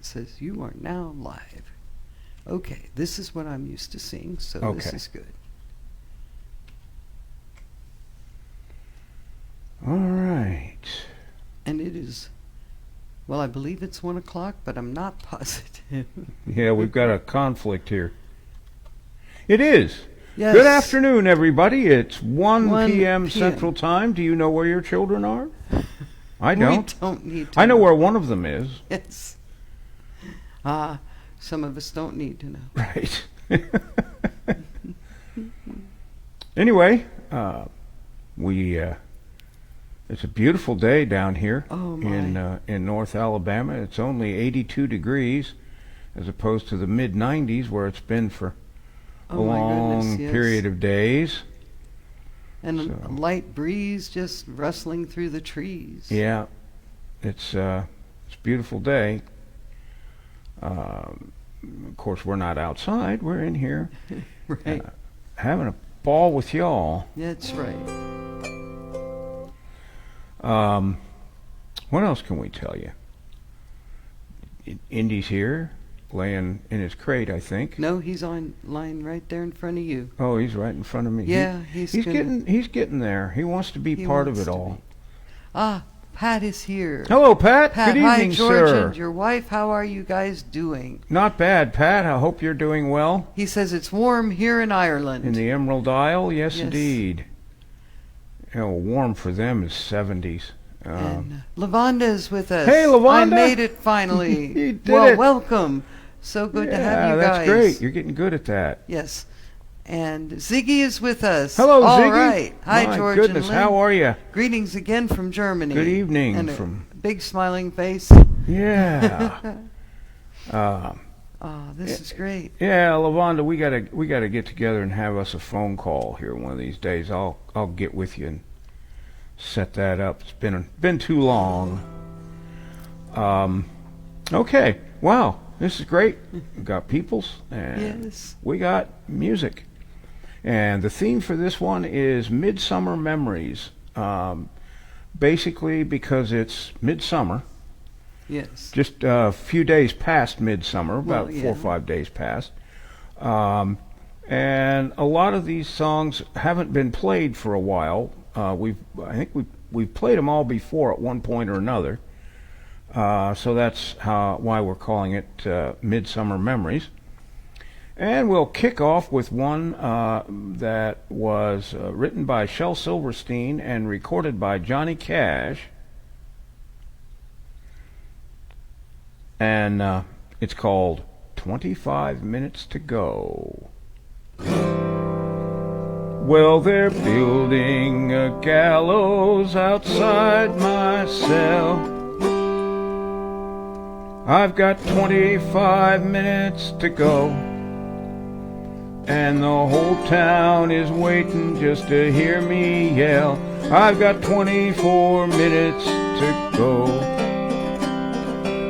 says, "You are now live." Okay, this is what I'm used to seeing, so this is good. All right. And it is, well, I believe it's 1 o'clock, but I'm not positive. Yeah, we've got a conflict here. It is. Yes. Good afternoon, everybody. It's 1 p.m. p.m. Central Time. Do you know where your children are? I don't. We don't need to I know where one of them is. Yes. Some of us don't need to know. Right. Anyway, it's a beautiful day down here in North Alabama. It's only 82 degrees as opposed to the mid-90s where it's been for a long period of days. And a light breeze just rustling through the trees. Yeah, it's a beautiful day. Of course, we're not outside. We're in here. Right. Having a ball with y'all. That's right. What else can we tell you? Indy's here, laying in his crate, I think. No, he's on line right there in front of you. Oh, he's right in front of me. Yeah, he's getting there. He wants to be part of it all. Pat is here. Hello, Pat. Pat, good evening, hi, George, sir. and your wife. How are you guys doing? Not bad, Pat. I hope you're doing well. He says it's warm here in Ireland. In the Emerald Isle? Yes. Indeed. Warm for them is 70s. And Lavonda is with us. Hey, Lavonda. I made it finally. You did it. Welcome. So good to have you guys. That's great. You're getting good at that. Yes. And Ziggy is with us. Hello, All Ziggy. right. Hi, My George goodness, and Lynn. how are you? Greetings again from Germany. Good evening. And from a big smiling face. Yeah. This is great. Yeah, Lavonda, we gotta get together and have us a phone call here one of these days. I'll get with you and set that up. It's been too long. Okay. Wow. This is great. We got peoples and we got music. And the theme for this one is Midsummer Memories. Basically because it's midsummer. Yes. Just a few days past midsummer, about 4 or 5 days past. And a lot of these songs haven't been played for a while. I think we've played them all before at one point or another. So that's why we're calling it Midsummer Memories. And we'll kick off with one that was written by Shel Silverstein and recorded by Johnny Cash. And it's called 25 Minutes to Go. Well, they're building a gallows outside my cell. I've got 25 minutes to go, and the whole town is waiting just to hear me yell. I've got 24 minutes to go.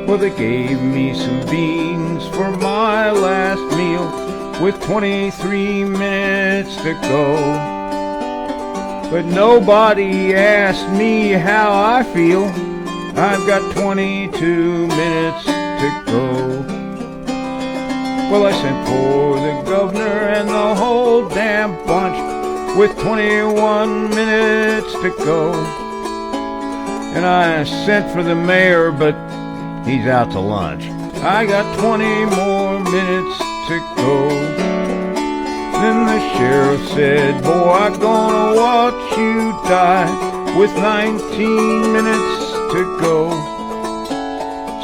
Well, they gave me some beans for my last meal with 23 minutes to go. But nobody asked me how I feel. I've got 22 minutes to go. Well, I sent for the governor and the whole damn bunch with 21 minutes to go. And I sent for the mayor, but he's out to lunch. I got 20 more minutes to go. Then the sheriff said, boy, I'm gonna watch you die with 19 minutes to go.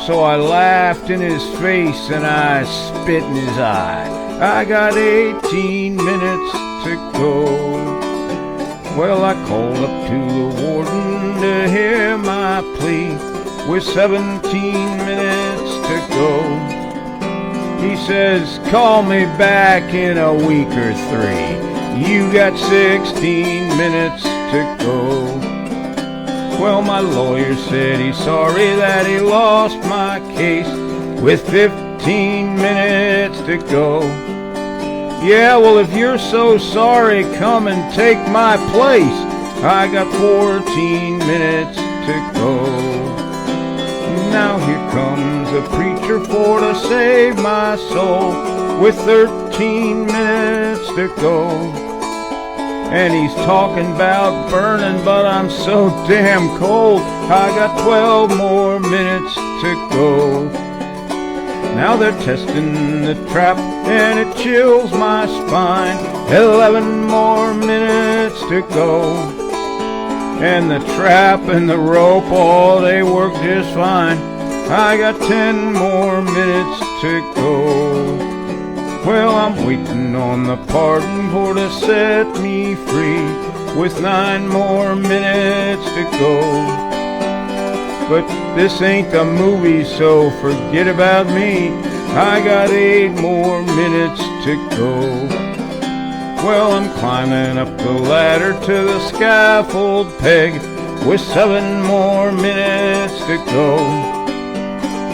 So I laughed in his face and I spit in his eye. I got 18 minutes to go. Well, I called up to the warden to hear my plea with 17 minutes to go. He says, call me back in a week or 3. You got 16 minutes to go. Well, my lawyer said he's sorry that he lost my case with 15 minutes to go. Yeah, well, if you're so sorry, come and take my place. I got 14 minutes to go. now here comes a preacher for to save my soul, with 13 minutes to go. And he's talking about burning, but I'm so damn cold. I got 12 more minutes to go. Now they're testing the trap, and it chills my spine. 11 more minutes to go. And the trap and the rope, oh, they work just fine. I got 10 more minutes to go. Well, I'm waiting on the pardon for to set me free, with 9 more minutes to go. But this ain't the movie, so forget about me. I got 8 more minutes to go. Well, I'm climbing up the ladder to the scaffold peg, with 7 more minutes to go.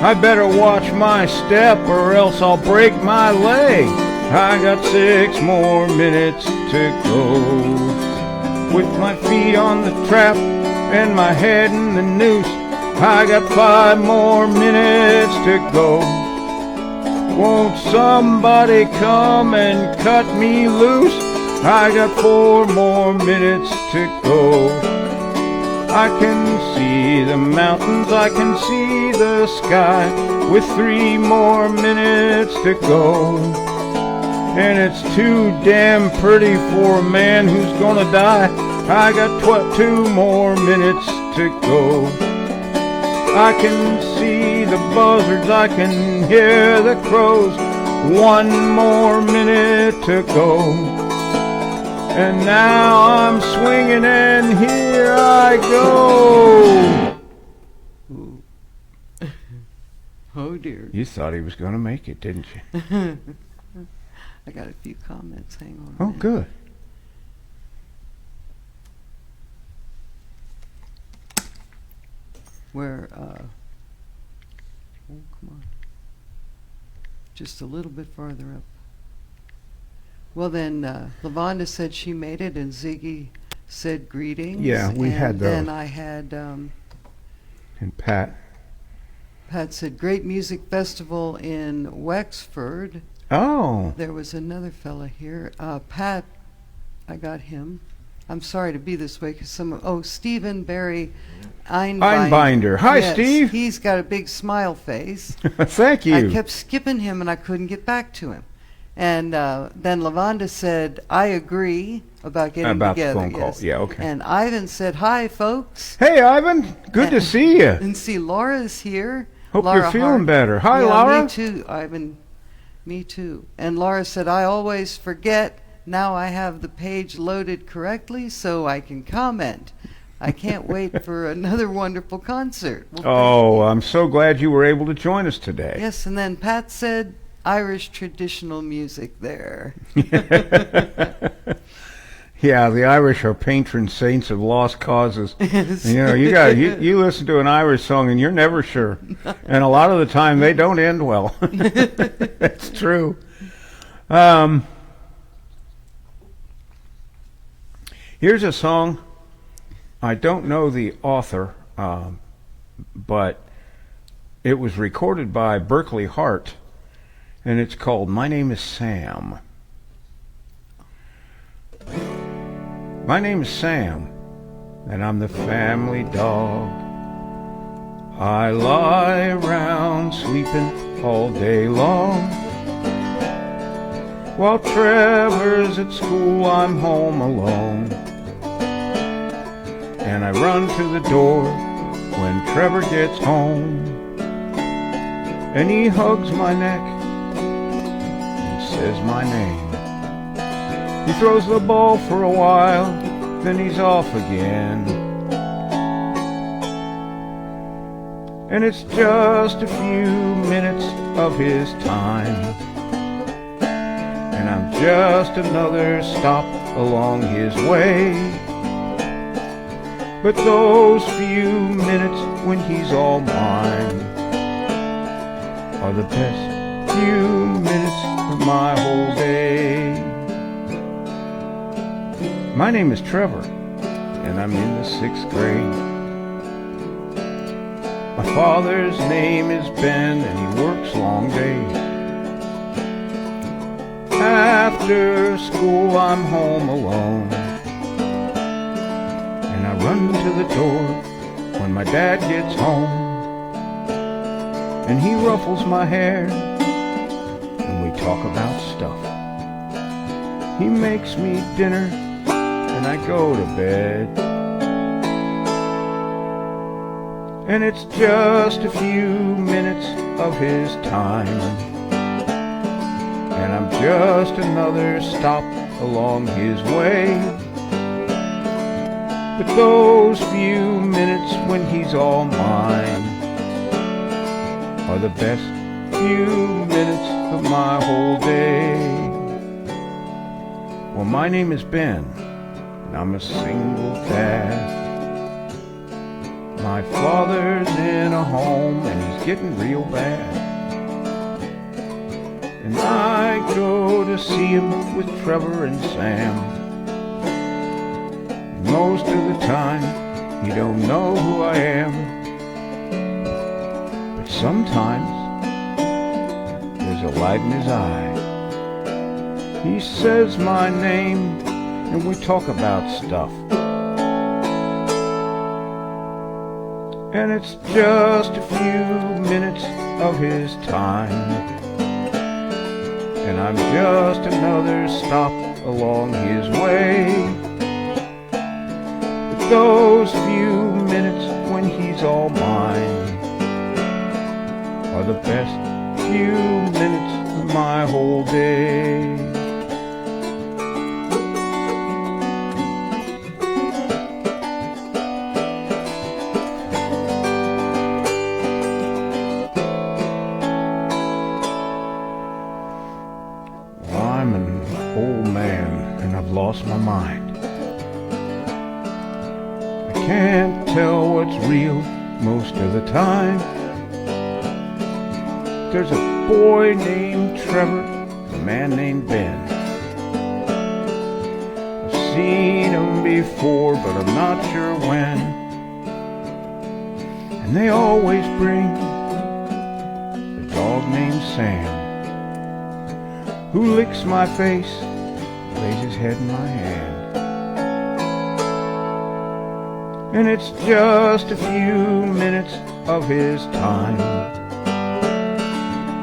I better watch my step or else I'll break my leg. I got 6 more minutes to go. With my feet on the trap and my head in the noose, I got 5 more minutes to go. Won't somebody come and cut me loose? I got 4 more minutes to go. I can see the mountains, I can see the sky, with 3 more minutes to go. And it's too damn pretty for a man who's gonna die. I got 2 more minutes to go. I can see the buzzards, I can hear the crows. 1 more minute to go. And now I'm swinging and here I go. Ooh. Oh dear. You thought he was going to make it, didn't you? I got a few comments. Hang on. Oh, good. Where, oh, come on. Just a little bit farther up. Well, then, LaVonda said she made it, and Ziggy said greetings. Yeah, we had those. And then I had, And Pat. Pat said, great music festival in Wexford. Oh. There was another fella here. Pat, I got him. I'm sorry to be this way because Stephen Barry Einbinder. Hi, yes, Steve. He's got a big smile face. Thank you. I kept skipping him and I couldn't get back to him. And then LaVonda said, I agree about getting about together. The phone call. Yes. Yeah, okay. And Ivan said, hi, folks. Hey, Ivan. Good to see you. And see, Laura's here. Hope Laura you're feeling Hart. better. Hi, Yeah, Laura. me too, Ivan. Me too. And Laura said, I always forget. Now I have the page loaded correctly so I can comment. I can't wait for another wonderful concert. Well, I'm so glad you were able to join us today. yes, and then Pat said, Irish traditional music there. Yeah, the Irish are patron saints of lost causes. Yes. You know, you listen to an Irish song and you're never sure, and a lot of the time they don't end well. That's true. Here's a song. I don't know the author, but it was recorded by Berkeley Hart, and it's called My Name is Sam. My name is Sam, and I'm the family dog. I lie around sleeping all day long. While Trevor's at school, I'm home alone. And I run to the door when Trevor gets home. And he hugs my neck and says my name. He throws the ball for a while, then he's off again. And it's just a few minutes of his time, and I'm just another stop along his way. But those few minutes when he's all mine are the best few minutes of my whole day. My name is Trevor, and I'm in the 6th grade. My father's name is Ben, and he works long days. After school, I'm home alone, and I run to the door when my dad gets home, and he ruffles my hair, and we talk about stuff. He makes me dinner, and I go to bed. And it's just a few minutes of his time, and I'm just another stop along his way. But those few minutes when he's all mine are the best few minutes of my whole day. Well, my name is Ben, and I'm a single dad. My father's in a home, and he's getting real bad. And I go to see him with Trevor and Sam. Most of the time, he don't know who I am. But sometimes, there's a light in his eye. He says my name, and we talk about stuff. And it's just a few minutes of his time, and I'm just another stop along his way. But those few minutes when he's all mine are the best few minutes of my whole day. I'm an old man, and I've lost my mind. I can't tell what's real most of the time. There's a boy named Trevor, and a man named Ben. I've seen them before, but I'm not sure when. And they always bring a dog named Sam, who licks my face, lays his head in my hand. And it's just a few minutes of his time,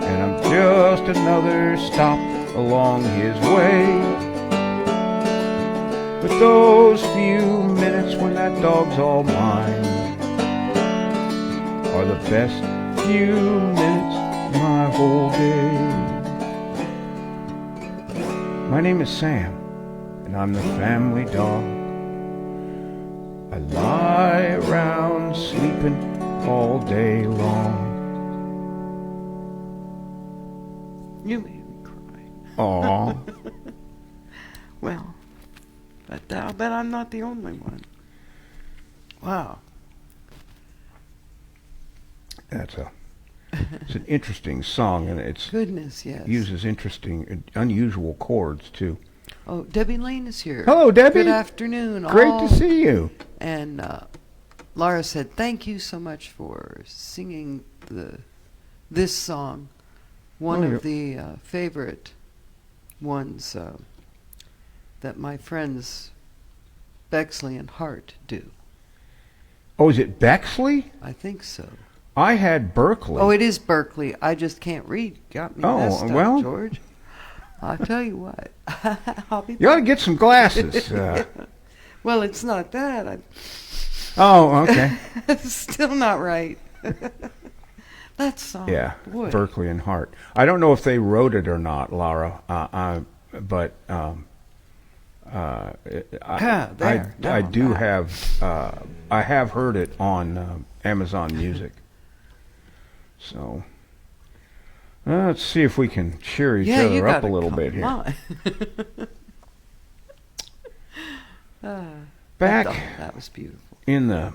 and I'm just another stop along his way. But those few minutes when that dog's all mine are the best few minutes of my whole day. My name is Sam, and I'm the family dog. I lie around sleeping all day long. You made me cry. Aw. Well, but I'll bet I'm not the only one. Wow. It's an interesting song, and it's Goodness, yes. uses interesting, unusual chords too. Oh, Debbie Lane is here. Hello, Debbie. Good afternoon. Great all. to see you. And Laura said, "Thank you so much for singing this song, one Oh, of the favorite ones that my friends Bexley and Hart do." Oh, is it Bexley? I think so. I had Berkeley. Oh, it is Berkeley. I just can't read. Got me messed up, well. George. I'll tell you what. I'll be You ought to get some glasses. Well, it's not that. Oh, okay. It's still not right. That song. Yeah, Boy. Berkeley and Hart. I don't know if they wrote it or not, Laura, but I do have I have heard it on Amazon Music. So let's see if we can cheer each other up a little bit here. Back that was beautiful. in the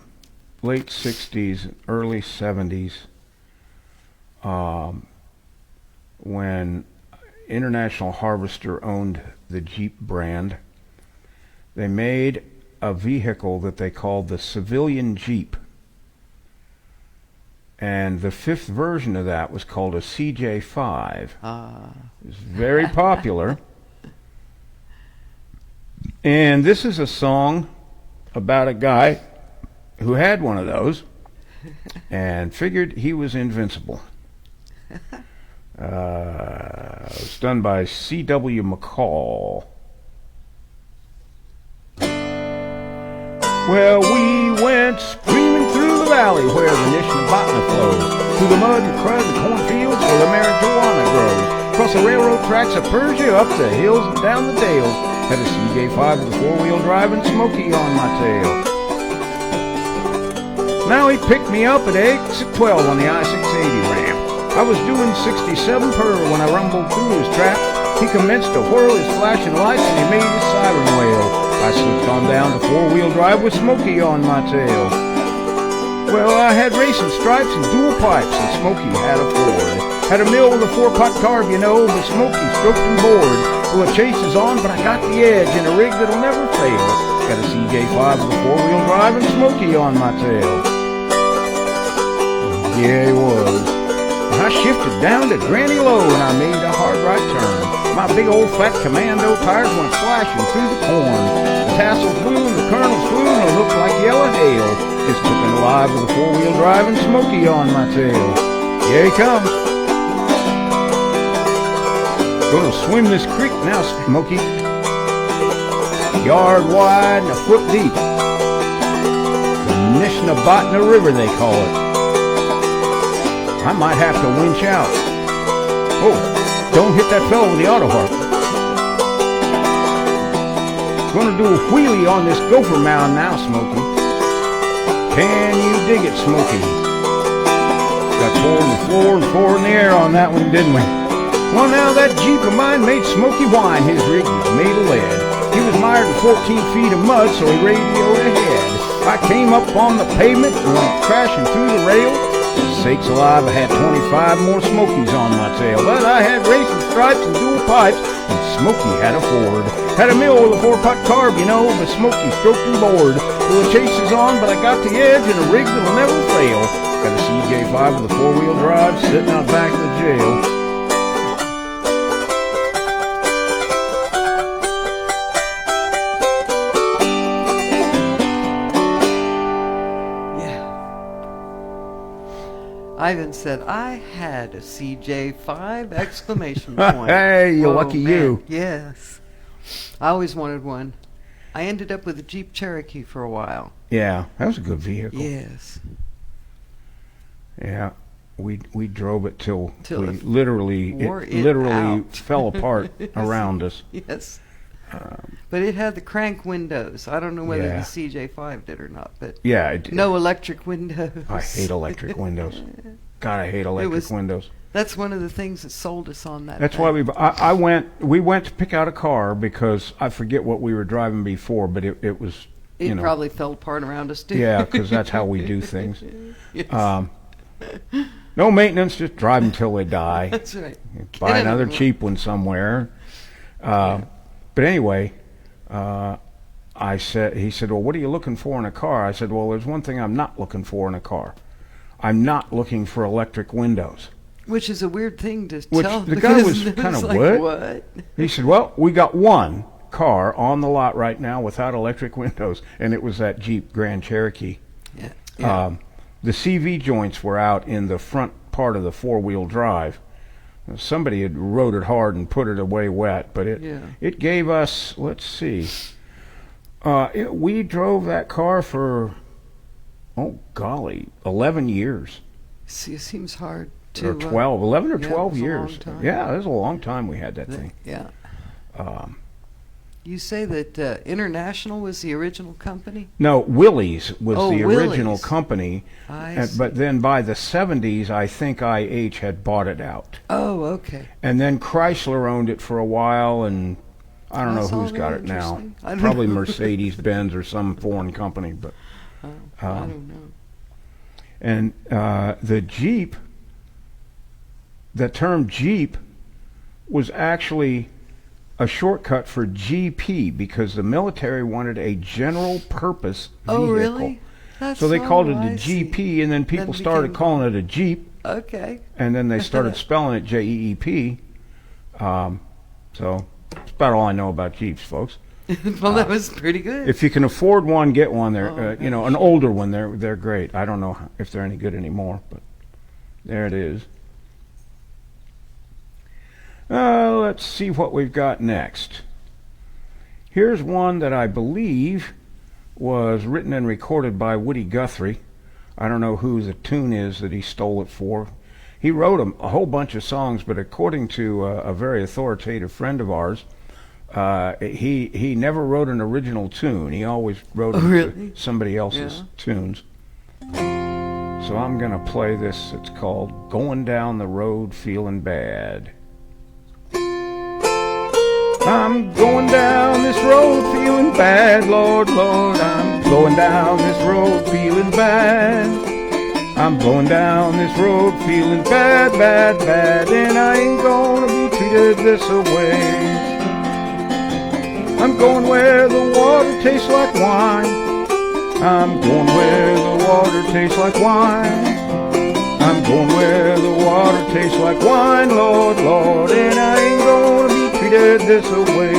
late 60s, early 70s, when International Harvester owned the Jeep brand, they made a vehicle that they called the civilian Jeep. And the fifth version of that was called a CJ5. Ah. It was very popular. And this is a song about a guy who had one of those and figured he was invincible. It was done by C.W. McCall. Well, we went screaming through the valley where the Nishnabotna flows, through the mud and crud and cornfields where the marijuana grows, across the railroad tracks of Persia, up the hills and down the dales. Had a CJ5 with a four-wheel drive and Smokey on my tail. Now he picked me up at exit 12 on the I-680 ramp. I was doing 67 per when I rumbled through his trap. He commenced to whirl his flashing lights and he made his siren wail. I slipped on down to four-wheel drive with Smokey on my tail. Well, I had racing stripes and dual pipes, and Smokey had a Ford. Had a mill with a four-pot carb, you know, but Smokey stroked and bored. Well, the chase is on, but I got the edge in a rig that'll never fail. Got a CJ5 with a four-wheel drive and Smokey on my tail. Yeah, he was. I shifted down to Granny Low and I made a hard right turn. My big old fat commando tires went flashing through the corn. The tassels blew and the kernels flew and it looked like yellow hail. It's cooking alive with a four-wheel drive and Smokey on my tail. Here he comes. Gonna swim this creek now, Smokey. Yard wide and a foot deep. The Nishnabotna River, they call it. I might have to winch out. Oh, don't hit that fellow with the Autoharp. Gonna do a wheelie on this gopher mound now, Smokey. Can you dig it, Smokey? Got four on the floor and four in the air on that one, didn't we? Well, now that Jeep of mine made Smokey whine. His rig was made of lead. He was mired in 14 feet of mud, so he radioed ahead. I came up on the pavement and went crashing through the rail. Sakes alive, I had 25 more Smokies on my tail. But I had racing stripes and dual pipes, and Smokey had a Ford. Had a mill with a four-pot carb, you know, but Smokey stroked and bored. Well, the chase is on, but I got the edge in a rig that'll never fail. Got a CJ5 with a four-wheel drive sitting out back of the jail. Ivan said, I had a CJ5 exclamation point. Hey, you lucky man. you. Yes. I always wanted one. I ended up with a Jeep Cherokee for a while. Yeah, that was a good vehicle. Yes. Yeah, we drove it till we it literally out. fell apart around us. Yes. But it had the crank windows. I don't know whether the CJ5 did or not, but yeah, it did. No electric windows. I hate electric windows. God, I hate electric windows. That's one of the things that sold us on that. That's why we went to pick out a car because I forget what we were driving before, but it was it probably fell apart around us too. Yeah, because that's how we do things. Yes. No maintenance, just drive until they die. That's right. Buy another cheap one somewhere. But anyway, he said, well, what are you looking for in a car? I said, well, there's one thing I'm not looking for in a car. I'm not looking for electric windows. Which is a weird thing to Which tell. the guy was kind of, like, what? He said, well, we got one car on the lot right now without electric windows, and it was that Jeep Grand Cherokee. Yeah. The CV joints were out in the front part of the four-wheel drive. Somebody had rode it hard and put it away wet, but it gave us, let's see, we drove that car for, oh golly, 11 years. See, it seems hard or to 12, 11 or 12 it was years. a long time. Yeah, it was a long time we had that thing. Yeah. You say that International was the original company? No, Willys was the original Willys. company. See. But then by the 70s, I think IH had bought it out. Oh, okay. And then Chrysler owned it for a while, and I don't know That's all who's got very it now. interesting. I don't Probably know. Mercedes-Benz or some foreign company. But I don't know. And the Jeep, the term Jeep was actually a shortcut for GP because the military wanted a general purpose vehicle. Oh, really? That's So they called it I a see. GP, and then people Then started became- calling it a Jeep, Okay. and then they started spelling it Jeep. So that's about all I know about Jeeps, folks. Well, that was pretty good. If you can afford one, get one. They're Oh, you know, an older one. They're great. I don't know if they're any good anymore, but there it is. Let's see what we've got next. Here's one that I believe was written and recorded by Woody Guthrie. I don't know who the tune is that he stole it for. He wrote a whole bunch of songs, but according to a very authoritative friend of ours, he never wrote an original tune. He always wrote Really? somebody else's tunes. So I'm going to play this. It's called Going Down the Road Feeling Bad. I'm going down this road feeling bad, Lord, Lord. I'm going down this road feeling bad. I'm going down this road feeling bad, bad, bad. And I ain't gonna be treated this away. I'm going where the water tastes like wine. I'm going where the water tastes like wine. I'm going where the water tastes like wine, Lord, Lord. And I ain't gonna be treated this away.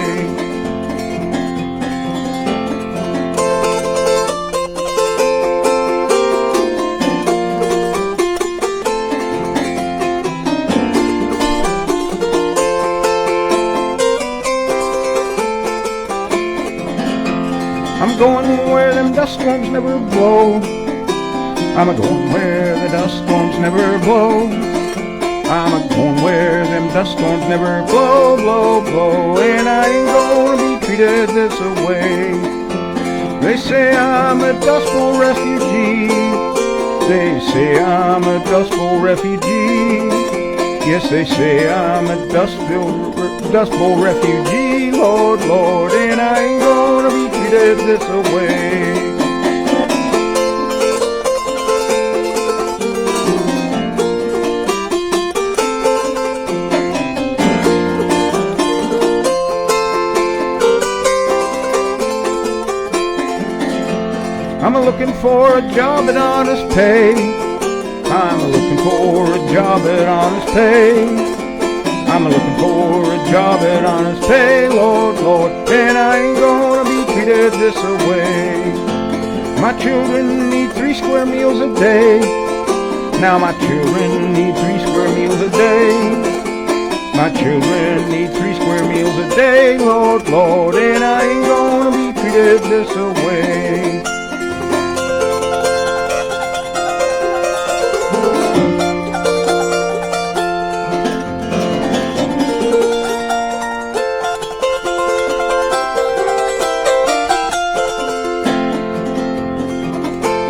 I'm going where them dust storms never blow. I'm a-going where the dust storms never blow. I'm a-going where them dust storms never blow, blow, blow. And I ain't gonna be treated this away. They say I'm a Dust Bowl refugee. They say I'm a Dust Bowl refugee. Yes, they say I'm a Dust Bowl refugee, Lord, Lord. And I ain't gonna be treated this away. I'm a-looking for a job at honest pay. I'm a-looking for a job at honest pay. I'm a-looking for a job at honest pay, Lord, Lord. And I ain't gonna be treated this away. My children need 3 square meals a day. Now my children need 3 square meals a day. My children need 3 square meals a day, Lord, Lord. And I ain't gonna be treated this away.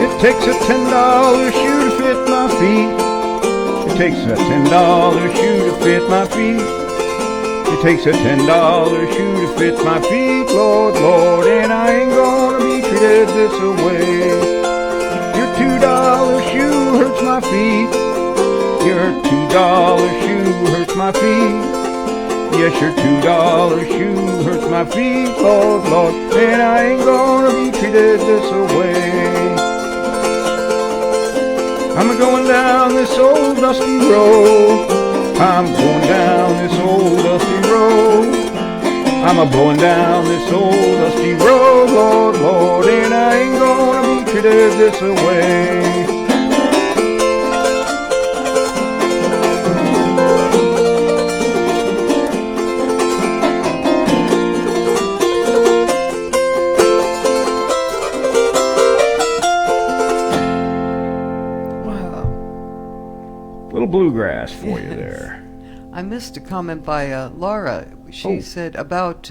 It takes a $10 shoe to fit my feet. It takes a $10 shoe to fit my feet. It takes a $10 shoe to fit my feet, Lord, Lord. And I ain't gonna be treated this away. Your $2 shoe hurts my feet. Your $2 shoe hurts my feet. Yes, your $2 shoe hurts my feet, Lord, Lord. And I ain't gonna be treated this away. I'm a-going down this old dusty road. I'm going down this old dusty road. I'm a-blowing down this old dusty road, Lord, Lord. And I ain't gonna be treated this away. Bluegrass for you there. I missed a comment by Laura. She said about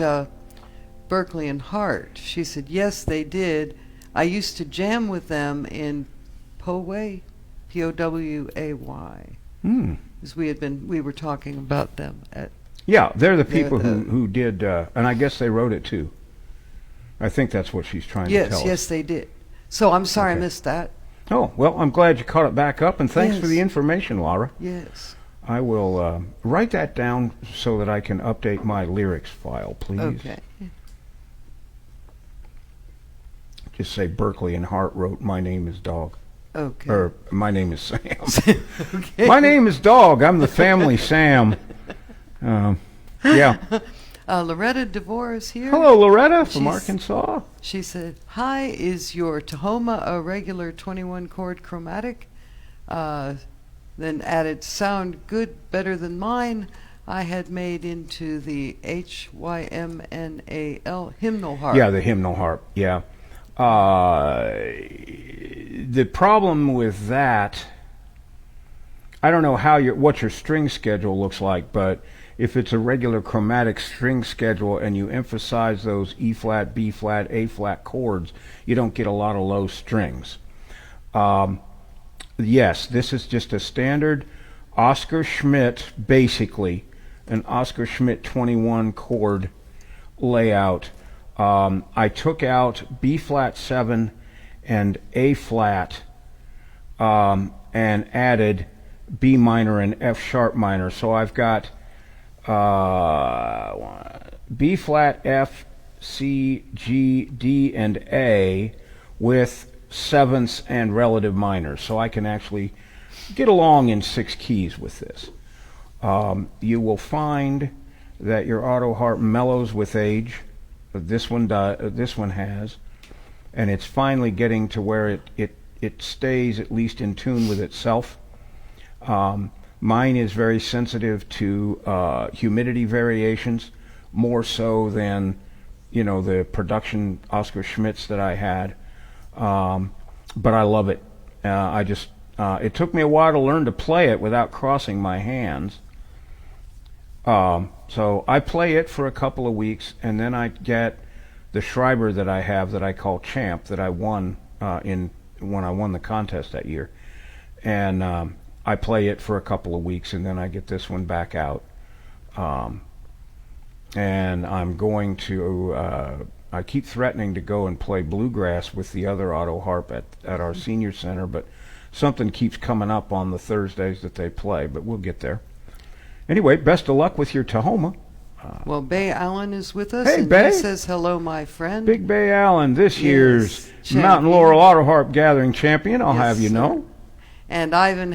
Berkeley and Hart. She said, yes, they did. I used to jam with them in Poway, P-O-W-A-Y. Because we were talking about them at. Yeah, they're the people who did, and I guess they wrote it too. I think that's what she's trying to tell us. Yes, they did. So I'm sorry I missed that. Oh, well, I'm glad you caught it back up, and thanks for the information, Laura. Yes. I will write that down so that I can update my lyrics file, please. Okay. just say Berkeley and Hart wrote "My Name Is Dog." Okay. Or "My Name Is Sam." Okay. My name is Dog. I'm the family Sam. Yeah. Loretta DeVore is here. Hello, Loretta from Arkansas. She said, "Hi, is your Tahoma a regular 21 chord chromatic?" Then added, "Sound good, better than mine. I had made into the HYMNAL hymnal harp." Yeah, the hymnal harp. Yeah. The problem with that, I don't know what your string schedule looks like, but if it's a regular chromatic string schedule and you emphasize those E flat, B flat, A flat chords, you don't get a lot of low strings. Yes, this is just a standard Oscar Schmidt, basically an Oscar Schmidt 21 chord layout. I took out B flat 7 and A flat and added B minor and F sharp minor. So I've got B flat, F, C, G, D, and A with sevenths and relative minors. So I can actually get along in 6 keys with this. You will find that your Autoharp mellows with age. This one has, and it's finally getting to where it stays at least in tune with itself. Mine is very sensitive to humidity variations, more so than the production Oscar Schmidts that I had. But I love it. It took me a while to learn to play it without crossing my hands. So I play it for a couple of weeks, and then I get the Schreiber that I have that I call Champ, that I won when I won the contest that year. And I play it for a couple of weeks, and then I get this one back out. And I'm going to, I keep threatening to go and play bluegrass with the other Autoharp at our senior center, but something keeps coming up on the Thursdays that they play, but we'll get there. Anyway, best of luck with your Tahoma. Well, Bay Allen is with us. Hey, and Bay. He says, "Hello, my friend." Big Bay Allen, this year's champion. Mountain Laurel Autoharp Gathering champion, I'll Yes, have you sir. know. And Ivan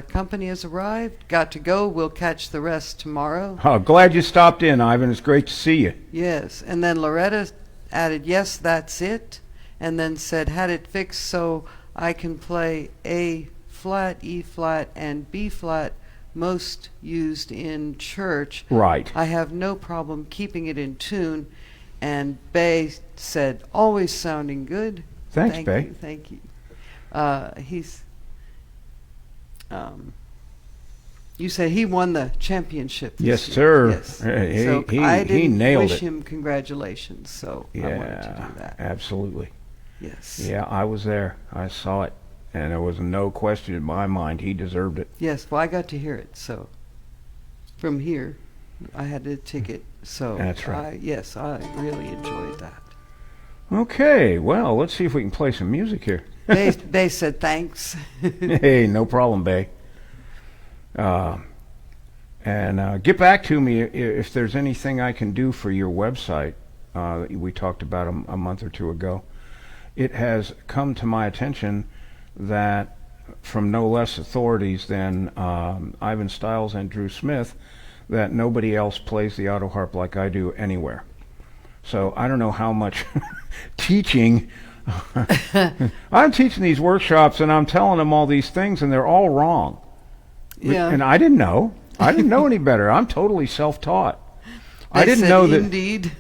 company has arrived. Got to go. We'll catch the rest tomorrow. Oh, glad you stopped in, Ivan. It's great to see you. Yes. And then Loretta added, "Yes, that's it." And then said, "Had it fixed so I can play A flat, E flat, and B flat, most used in church. Right. I have no problem keeping it in tune." And Bay said, "Always sounding good." Thanks, Bay. Thank you. You said he won the championship this Yes, year. sir. Yes. He He nailed wish it. him congratulations, so I wanted to do that. Absolutely. Yes. Yeah, I was there. I saw it, and there was no question in my mind he deserved it. Yes, well, I got to hear it, so from here, I had a ticket, so That's right. I really enjoyed that. Okay, well, let's see if we can play some music here. They said thanks. Hey, no problem, Bay. And get back to me if there's anything I can do for your website. We talked about a month or two ago. It has come to my attention that from no less authorities than Ivan Stiles and Drew Smith, that nobody else plays the Autoharp like I do anywhere. So I don't know how much teaching. I'm teaching these workshops and I'm telling them all these things and they're all wrong. Yeah. And I didn't know. I didn't know any better. I'm totally self-taught. They I didn't said know that. Indeed.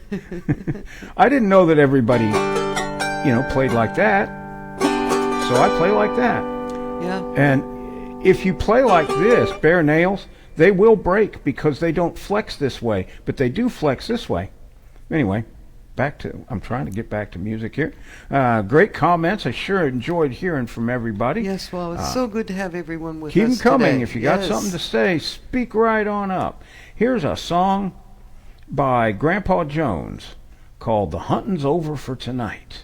I didn't know that everybody, played like that. So I play like that. Yeah. And if you play like this, bare nails, they will break because they don't flex this way, but they do flex this way. Anyway, I'm trying to get back to music here. Great comments. I sure enjoyed hearing from everybody. Yes, well, it's so good to have everyone with Keep us them coming. today. If you got Yes. something to say, speak right on up. Here's a song by Grandpa Jones called "The Hunting's Over for Tonight."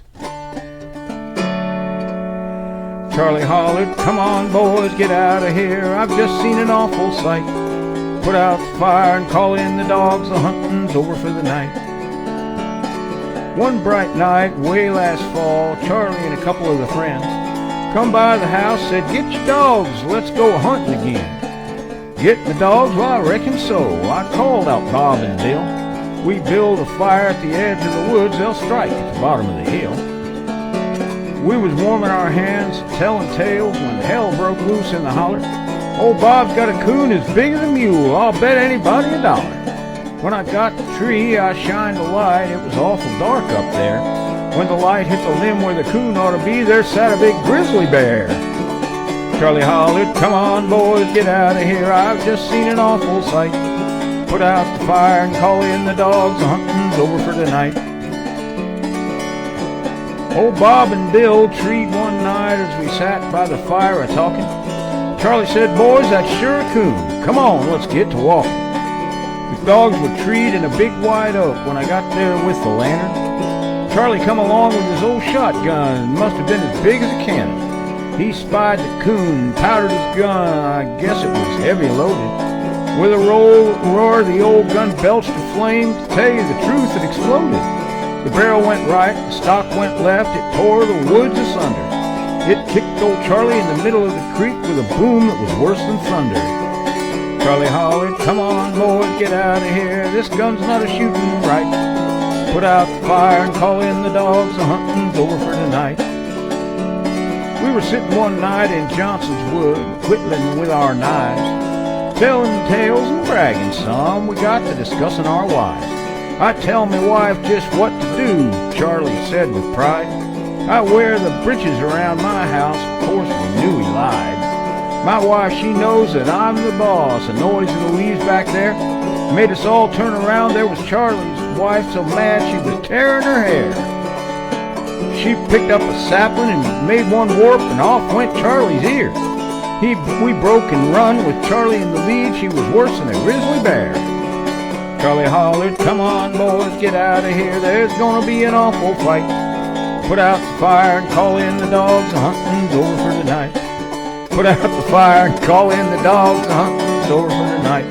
Charlie hollered, "Come on, boys, get out of here. I've just seen an awful sight. Put out the fire and call in the dogs. The hunting's over for the night." One bright night, way last fall, Charlie and a couple of the friends come by the house, said, "Get your dogs, let's go hunting again." Getting the dogs? Well, I reckon so. I called out Bob and Bill. We build a fire at the edge of the woods, they'll strike at the bottom of the hill. We was warming our hands, telling tales, when hell broke loose in the holler. Old Bob's got a coon as big as a mule, I'll bet anybody $1. When I got the tree, I shined a light. It was awful dark up there. When the light hit the limb where the coon ought to be, there sat a big grizzly bear. Charlie hollered, "Come on, boys, get out of here. I've just seen an awful sight. Put out the fire and call in the dogs. The hunting's over for tonight." Old Bob and Bill treed one night as we sat by the fire a-talking. Charlie said, "Boys, that's sure a coon. Come on, let's get to walking." The dogs were treed in a big white oak when I got there with the lantern. Charlie come along with his old shotgun, must have been as big as a cannon. He spied the coon, powdered his gun, I guess it was heavy loaded. With a roar, the old gun belched a flame. To tell you the truth, it exploded. The barrel went right, the stock went left, it tore the woods asunder. It kicked old Charlie in the middle of the creek with a boom that was worse than thunder. Charlie hollered, "Come on, boys, get out of here. This gun's not a shooting right. Put out the fire and call in the dogs. The hunting's over for tonight." We were sitting one night in Johnson's wood, whittling with our knives, telling tales and bragging some. We got to discussing our wives. "I tell me wife just what to do," Charlie said with pride. "I wear the breeches around my house." Of course we knew he lied. "My wife, she knows that I'm the boss." A noise in the leaves back there made us all turn around. There was Charlie's wife, so mad she was tearing her hair. She picked up a sapling and made one warp, and off went Charlie's ear. We broke and run with Charlie in the lead. She was worse than a grizzly bear. Charlie hollered, "Come on, boys, get out of here. There's gonna be an awful fight. Put out the fire and call in the dogs. The hunting's over for tonight. Put out the fire and call in the dogs. The hunting's over for tonight."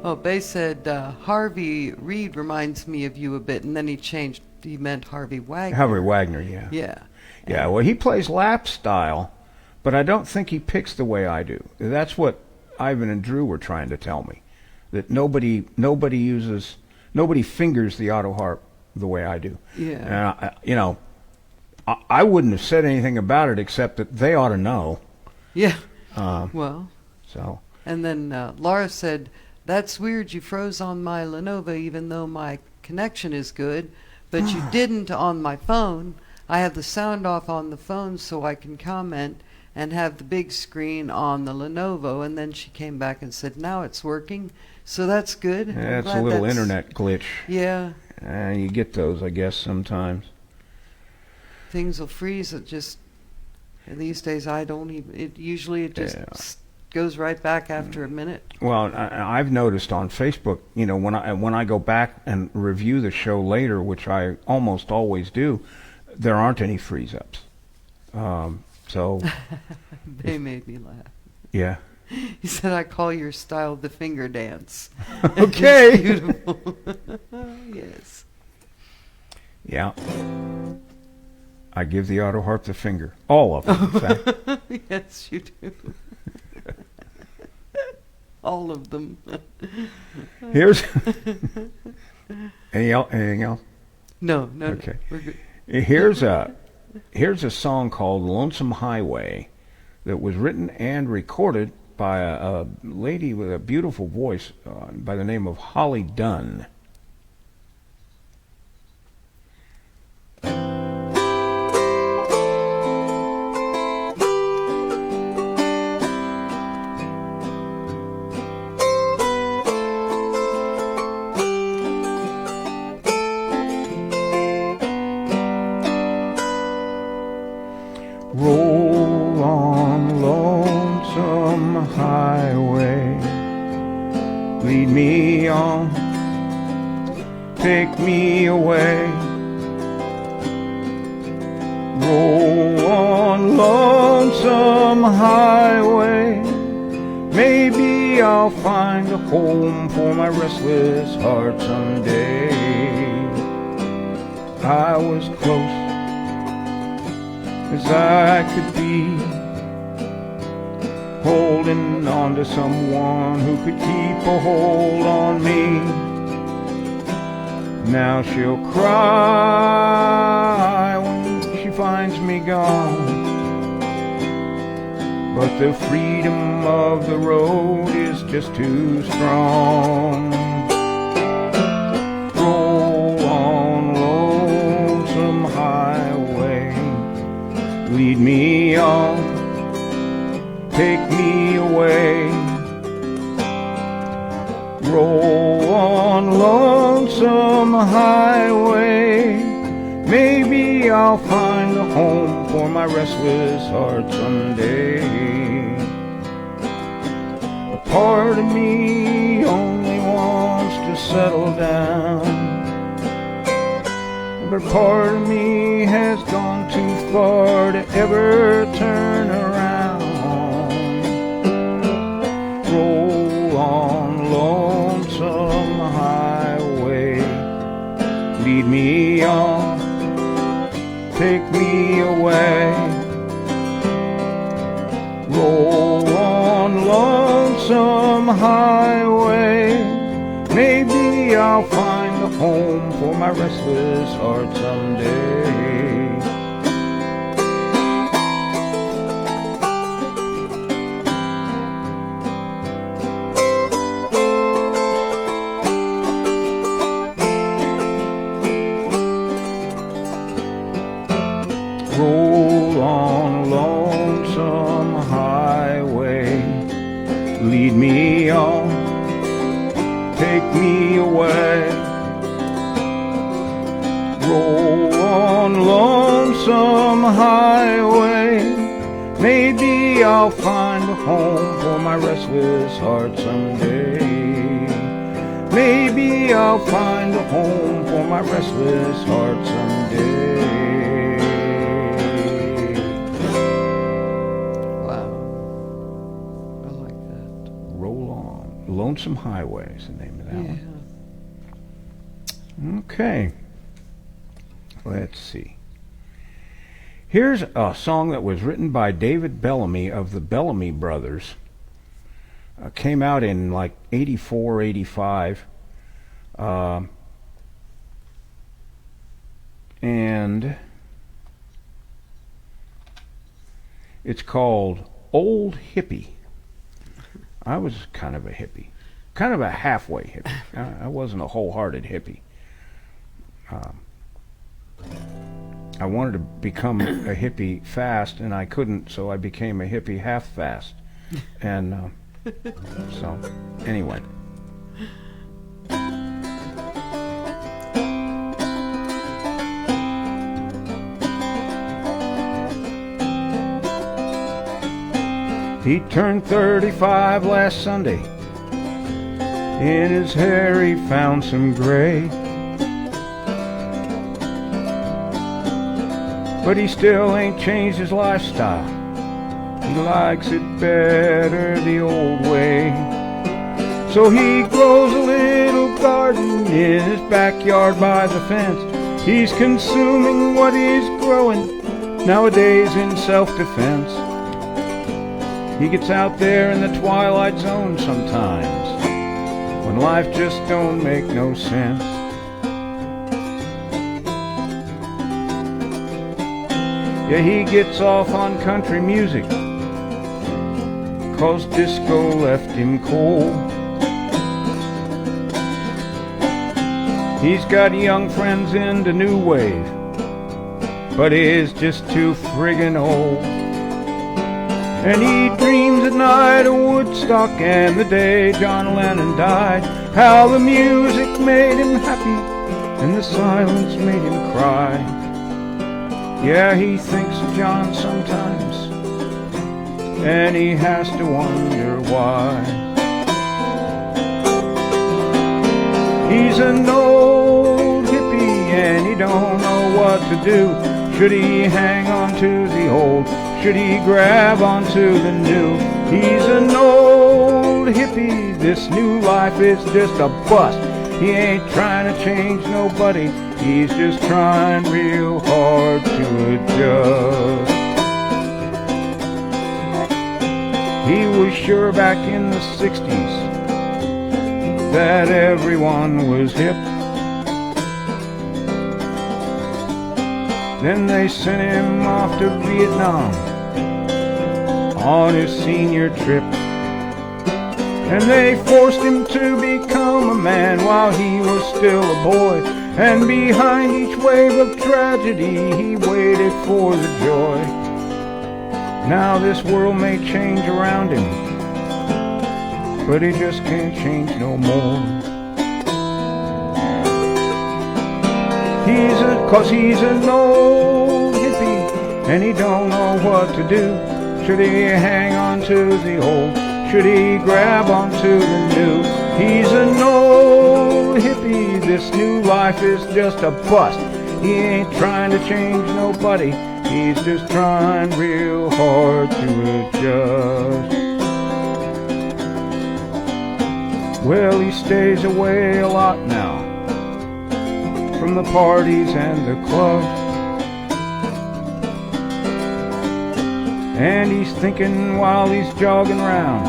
Oh, Bay said, Harvey Reid reminds me of you a bit, and then he changed. He meant Harvey Wagner. Harvey Wagner, yeah. Yeah. Yeah, well, he plays lap style, but I don't think he picks the way I do. That's what Ivan and Drew were trying to tell me, that nobody fingers the Autoharp the way I do. Yeah. And I wouldn't have said anything about it except that they ought to know. Yeah. So. And then Laura said, "That's weird. You froze on my Lenovo, even though my connection is good, but you didn't on my phone. I have the sound off on the phone so I can comment and have the big screen on the Lenovo." And then she came back and said, "Now it's working, so that's good." Yeah, it's a little internet glitch. Yeah. You get those, I guess, sometimes. Things will freeze. It just, these days I don't even, it just goes right back after a minute. Well, I've noticed on Facebook, when I go back and review the show later, which I almost always do, there aren't any freeze-ups. So they made me laugh. Yeah. He said, "I call your style the finger dance." Okay. It's beautiful. Yes. Yeah. I give the Autoharp the finger. All of them, in fact. Yes, you do. All of them. Here's anything else? No. Okay. We're good. Here's a song called "Lonesome Highway" that was written and recorded by a lady with a beautiful voice by the name of Holly Dunn. Roll on, lonesome highway, lead me on, take me away. Roll on, lonesome highway, maybe maybe I'll find a home for my restless heart someday. I was close as I could be, holding on to someone who could keep a hold on me. Now she'll cry when she finds me gone, but the freedom of the road is just too strong. Roll on, lonesome highway, lead me on, take me away. Roll on, lonesome highway, maybe I'll find a home for my restless heart someday. A part of me only wants to settle down, but part of me has gone too far to ever turn around. Roll on, lonesome highway, lead me on, take me away. Roll on, lonesome highway, maybe I'll find a home for my restless heart someday. Roll on, lonesome highway, lead me on, take me away. Roll on, lonesome highway, maybe I'll find a home for my restless heart someday. Maybe I'll find a home for my restless heart someday. Lonesome Highway is the name of that one. Okay. Let's see. Here's a song that was written by David Bellamy of the Bellamy Brothers. Came out in like 84, 85. And it's called Old Hippie. I was kind of a hippie, kind of a halfway hippie. I wasn't a wholehearted hippie. I wanted to become a hippie fast, and I couldn't, so I became a hippie half fast. And so, anyway. He turned 35 last Sunday. In his hair he found some gray, but he still ain't changed his lifestyle. He likes it better the old way. So he grows a little garden in his backyard by the fence. He's consuming what he's growing nowadays in self-defense. He gets out there in the twilight zone sometimes, when life just don't make no sense. Yeah, he gets off on country music, 'cause disco left him cold. He's got young friends into new wave, but is just too friggin' old. And he dreams at night of Woodstock and the day John Lennon died, how the music made him happy and the silence made him cry. Yeah, he thinks of John sometimes, and he has to wonder why. He's an old hippie and he don't know what to do. Should he hang on to the old? Should he grab onto the new? He's an old hippie, this new life is just a bust. He ain't trying to change nobody, he's just trying real hard to adjust. He was sure back in the 60s that everyone was hip. Then they sent him off to Vietnam on his senior trip. And they forced him to become a man while he was still a boy. And behind each wave of tragedy, he waited for the joy. Now this world may change around him, but he just can't change no more. Cause he's an old hippie, and he don't know what to do. Should he hang on to the old? Should he grab onto the new? He's an old hippie, this new life is just a bust. He ain't trying to change nobody, he's just trying real hard to adjust. Well, he stays away a lot now from the parties and the clubs. And he's thinking while he's jogging around,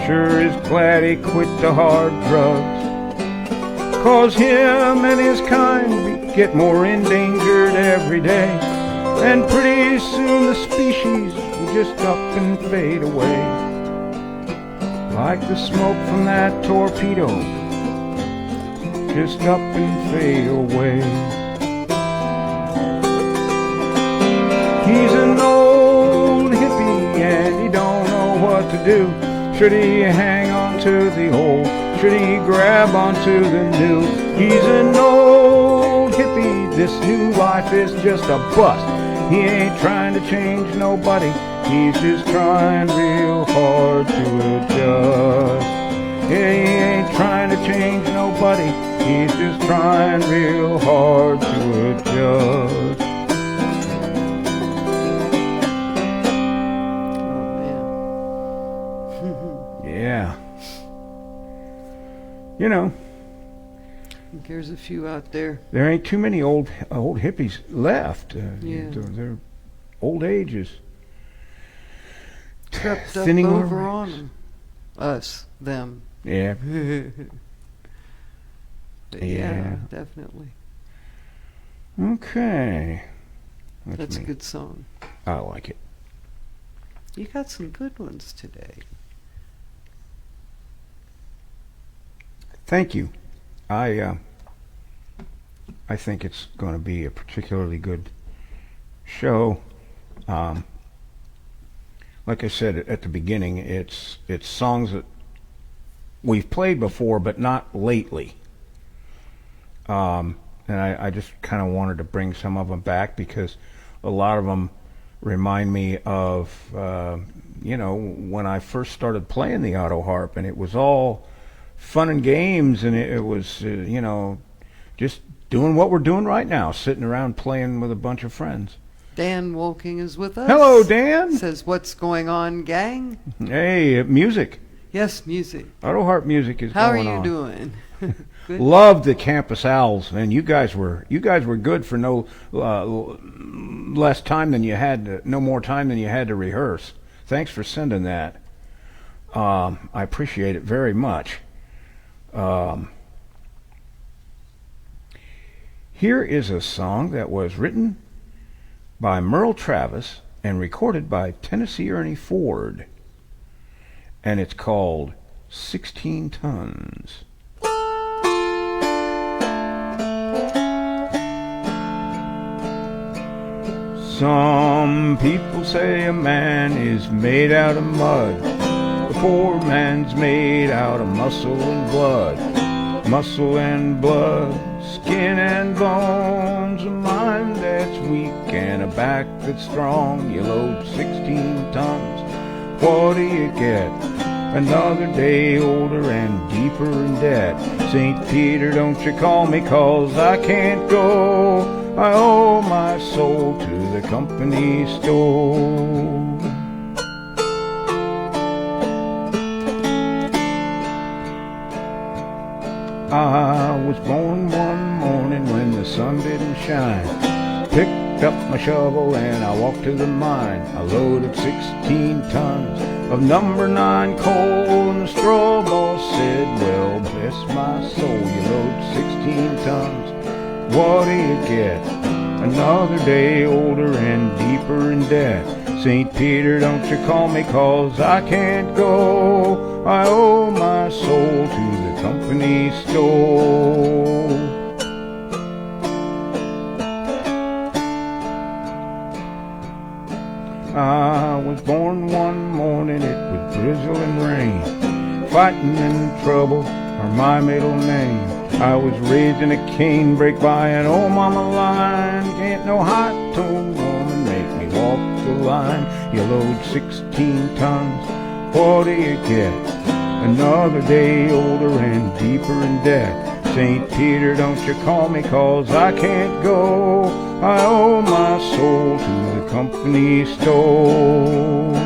sure is glad he quit the hard drugs. Cause him and his kind get more endangered every day. And pretty soon the species will just up and fade away. Like the smoke from that torpedo, just up and fade away. He's an old hippie and he don't know what to do. Should he hang on to the old? Should he grab onto the new? He's an old hippie, this new life is just a bust. He ain't trying to change nobody, he's just trying real hard to adjust. Yeah, he ain't trying to change nobody, he's just trying real hard to adjust. Oh, man. Yeah. You know, There's a few out there. there ain't too many old hippies left. Yeah. They're old ages. Crept up Thinning over our on ranks. them. Us, them. Yeah. But Yeah. yeah, definitely. Okay. That's a me. good song. I like it. You got some good ones today. Thank you. I think it's going to be a particularly good show. Like I said at the beginning, it's songs that we've played before, but not lately. And I just kind of wanted to bring some of them back because a lot of them remind me of, when I first started playing the Autoharp, and it was all fun and games, and it was, just doing what we're doing right now, sitting around playing with a bunch of friends. Dan Wolking is with us. Hello, Dan. Says, what's going on, gang? Hey, music. Yes, music. Autoharp music is How are going you on. doing? Good? Loved the Campus Owls, man. You guys were good for no less time than you had, no more time than you had to rehearse. Thanks for sending that. I appreciate it very much. Here is a song that was written by Merle Travis and recorded by Tennessee Ernie Ford, and it's called 16 Tons. Some people say a man is made out of mud. The poor man's made out of muscle and blood. Muscle and blood, skin and bones. A mind that's weak and a back that's strong. You load 16 tons, what do you get? Another day older and deeper in debt. St. Peter, don't you call me, 'cause I can't go. I owe my soul to the company store. I was born one morning when the sun didn't shine. Picked up my shovel and I walked to the mine. I loaded 16 tons of number 9 coal, and the straw boss said, well, bless my soul, you load 16 tons. What do you get? Another day older and deeper in debt. St. Peter, don't you call me, 'cause I can't go. I owe my soul to the company store. I was born one morning, it was drizzling rain. Fighting and trouble are my middle name. I was raised in a canebrake by an old mama line. Can't no high-toned woman make me walk the line. You load 16 tons, what do you get? Another day older and deeper in debt. St. Peter, don't you call me, 'cause I can't go. I owe my soul to the company store.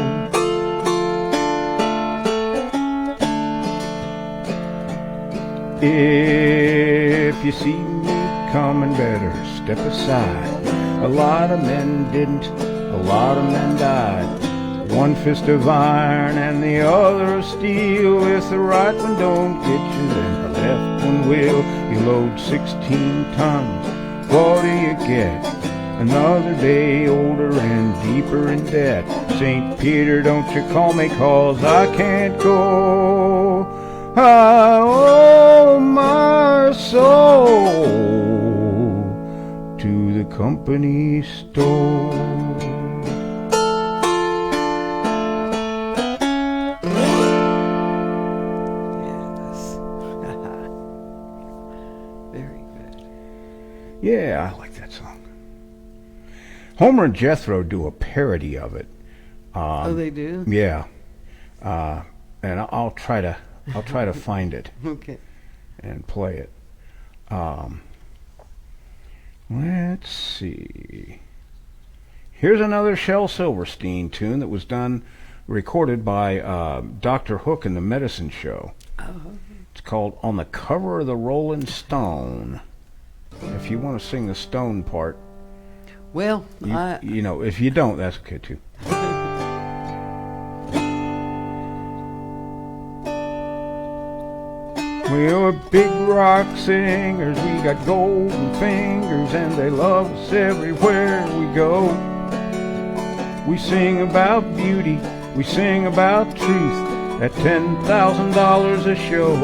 If you see me coming, better step aside. A lot of men didn't, a lot of men died. One fist of iron and the other of steel. If the right one don't get you, then the left one will. You load 16 tons, what do you get? Another day older and deeper in debt. St. Peter, don't you call me, 'cause I can't go. I owe my soul to the company store. Yes. Very good. Yeah, I like that song. Homer and Jethro do a parody of it. Oh, they do? Yeah. And I'll try to find it. Okay. And play it. Let's see. Here's another Shel Silverstein tune that was recorded by Dr. Hook in the Medicine Show. It's called On the Cover of the Rolling Stone. If you want to sing the Stone part, well, you know, if you don't, that's okay too. We're big rock singers, we got golden fingers, and they love us everywhere we go. We sing about beauty, we sing about truth, at $10,000 a show.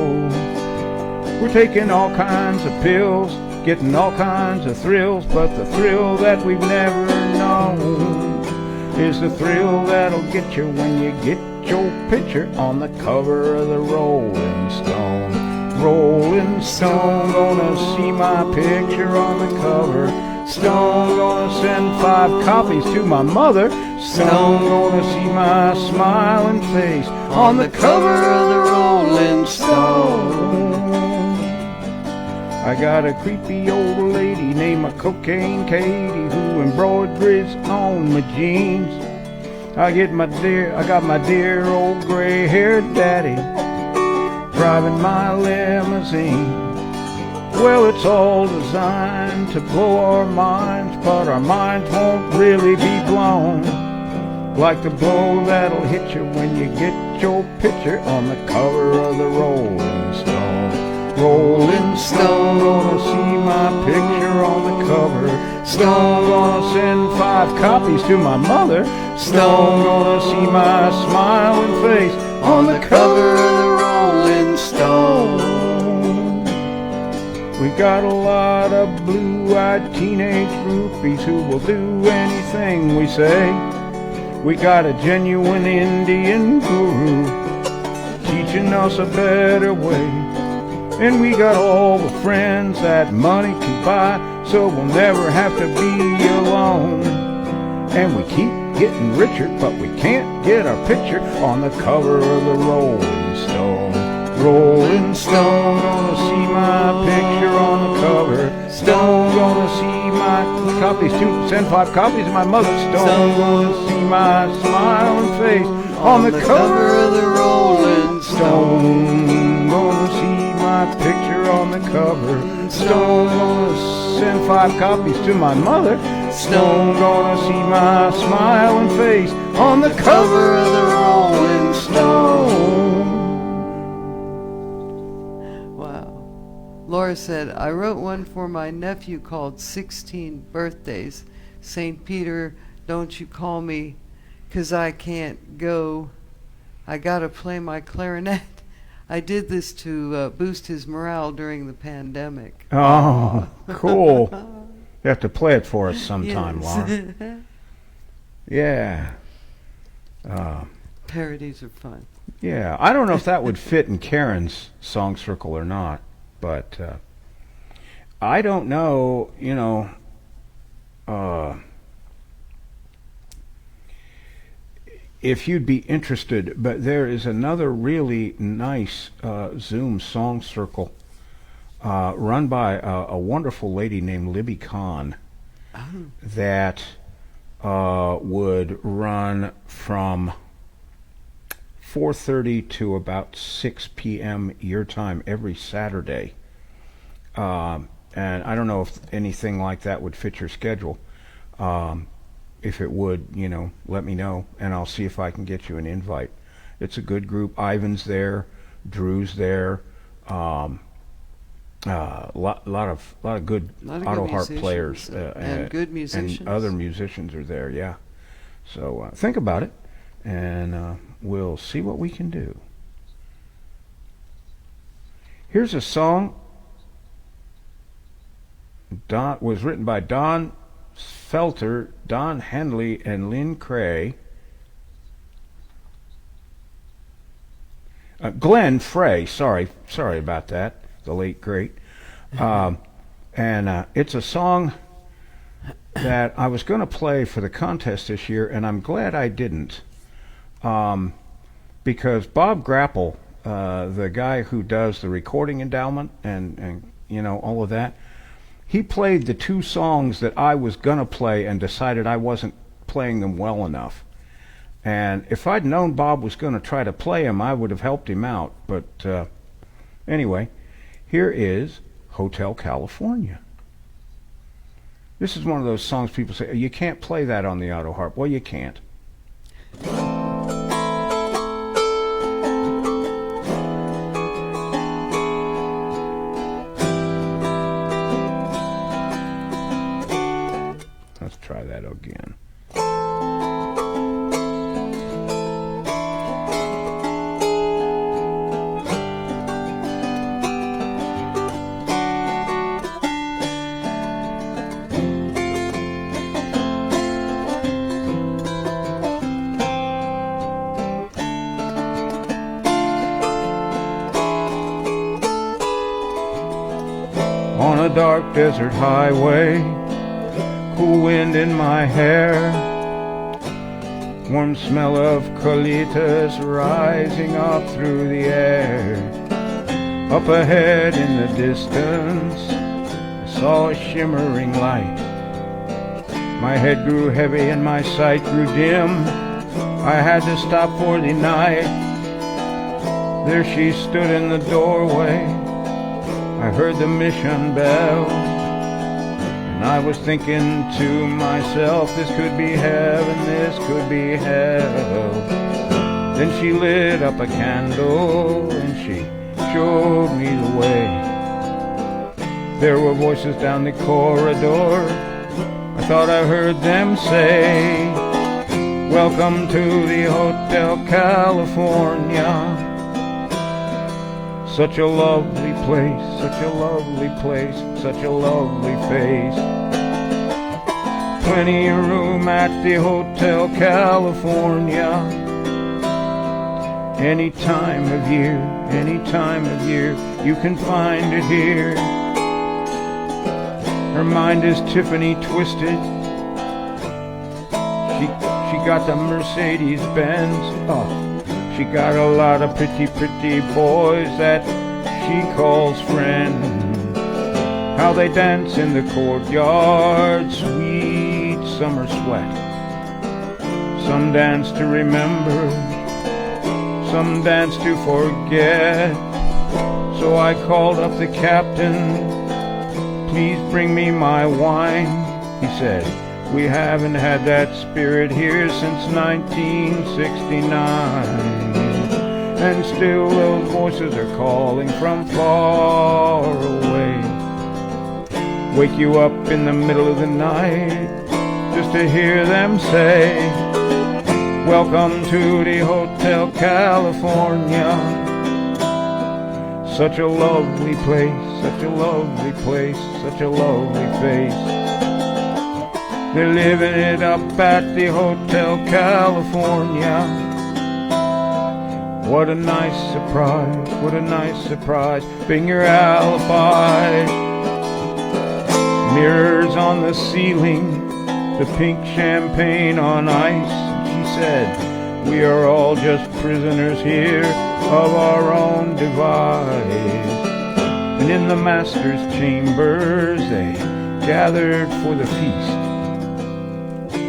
We're taking all kinds of pills, getting all kinds of thrills, but the thrill that we've never known is the thrill that'll get you when you get your picture on the cover of the Rolling Stone. Rolling Stone, gonna see my picture on the cover. Stone, gonna send 5 copies to my mother. Stone, gonna see my smiling face on the cover of the Rolling Stone. I got a creepy old lady named Cocaine Katie who embroiders on my jeans. I got my dear old gray-haired daddy driving my limousine. Well, it's all designed to blow our minds, but our minds won't really be blown like the blow that'll hit you when you get your picture on the cover of the Rolling Stone. Rolling Stone, gonna see my picture on the cover. Stone, gonna send 5 copies to my mother. Stone, gonna see my smiling face on the cover of the Rolling Stone. We got a lot of blue-eyed teenage groupies who will do anything we say. We got a genuine Indian guru teaching us a better way. And we got all the friends that money can buy, so we'll never have to be alone. And we keep getting richer, but we can't get our picture on the cover of the Rolling Stone. Rolling Stone, gonna see my picture on the cover. Stone, gonna see my copies too. Send 5 copies to my mother. Stone, gonna see my smiling face on the cover of the Rolling Stone. Gonna see my my picture on the cover. Stone gonna send 5 copies to my mother. Stone gonna see my smiling face on the cover of the Rolling Stone. Wow. Laura said, I wrote one for my nephew called 16 Birthdays. St. Peter, don't you call me, 'cause I can't go. I gotta play my clarinet. I did this to boost his morale during the pandemic. Oh, cool. You have to play it for us sometime, Yes. Laura. Yeah. Parodies are fun. Yeah, I don't know if that would fit in Karen's song circle or not, but I don't know, if you'd be interested, but there is another really nice Zoom song circle run by a wonderful lady named Libby Kahn that would run from 4:30 to about 6 p.m. your time every Saturday. And I don't know if anything like that would fit your schedule. If it would, let me know, and I'll see if I can get you an invite. It's a good group. Ivan's there, Drew's there, lot of good Autoharp players and good musicians, and other musicians are there. Yeah, so think about it, and we'll see what we can do. Here's a song. Was written by Don Felter, Don Henley, and Lynn Cray. Glenn Frey, sorry about that, the late great. And it's a song that I was going to play for the contest this year, and I'm glad I didn't, because Bob Grapple, the guy who does the recording endowment and all of that, he played the 2 songs that I was going to play and decided I wasn't playing them well enough. And if I'd known Bob was going to try to play him, I would have helped him out. But anyway, here is Hotel California. This is one of those songs people say, you can't play that on the Autoharp. Well, you can't. Let's try that again. On a dark desert highway, cool wind in my hair, warm smell of colitas rising up through the air. Up ahead in the distance, I saw a shimmering light. My head grew heavy and my sight grew dim. I had to stop for the night. There she stood in the doorway. I heard the mission bell, and I was thinking to myself, this could be heaven, this could be hell. Then she lit up a candle and she showed me the way. There were voices down the corridor. I thought I heard them say, welcome to the Hotel California. Such a lovely place, such a lovely place, such a lovely face. Plenty of room at the Hotel California. Any time of year, you can find it here. Her mind is Tiffany twisted. She got the Mercedes Benz. Oh. She got a lot of pretty boys that she calls friends. How they dance in the courtyard, sweet summer sweat. Some dance to remember, some dance to forget. So I called up the captain, please bring me my wine. He said, we haven't had that spirit here since 1969. And still those voices are calling from far away. Wake you up in the middle of the night just to hear them say, welcome to the Hotel California. Such a lovely place, such a lovely place, such a lovely face. They're living it up at the Hotel California. What a nice surprise, what a nice surprise, being your alibi. Mirrors on the ceiling, the pink champagne on ice. She said, we are all just prisoners here of our own device. And in the master's chambers they gathered for the feast.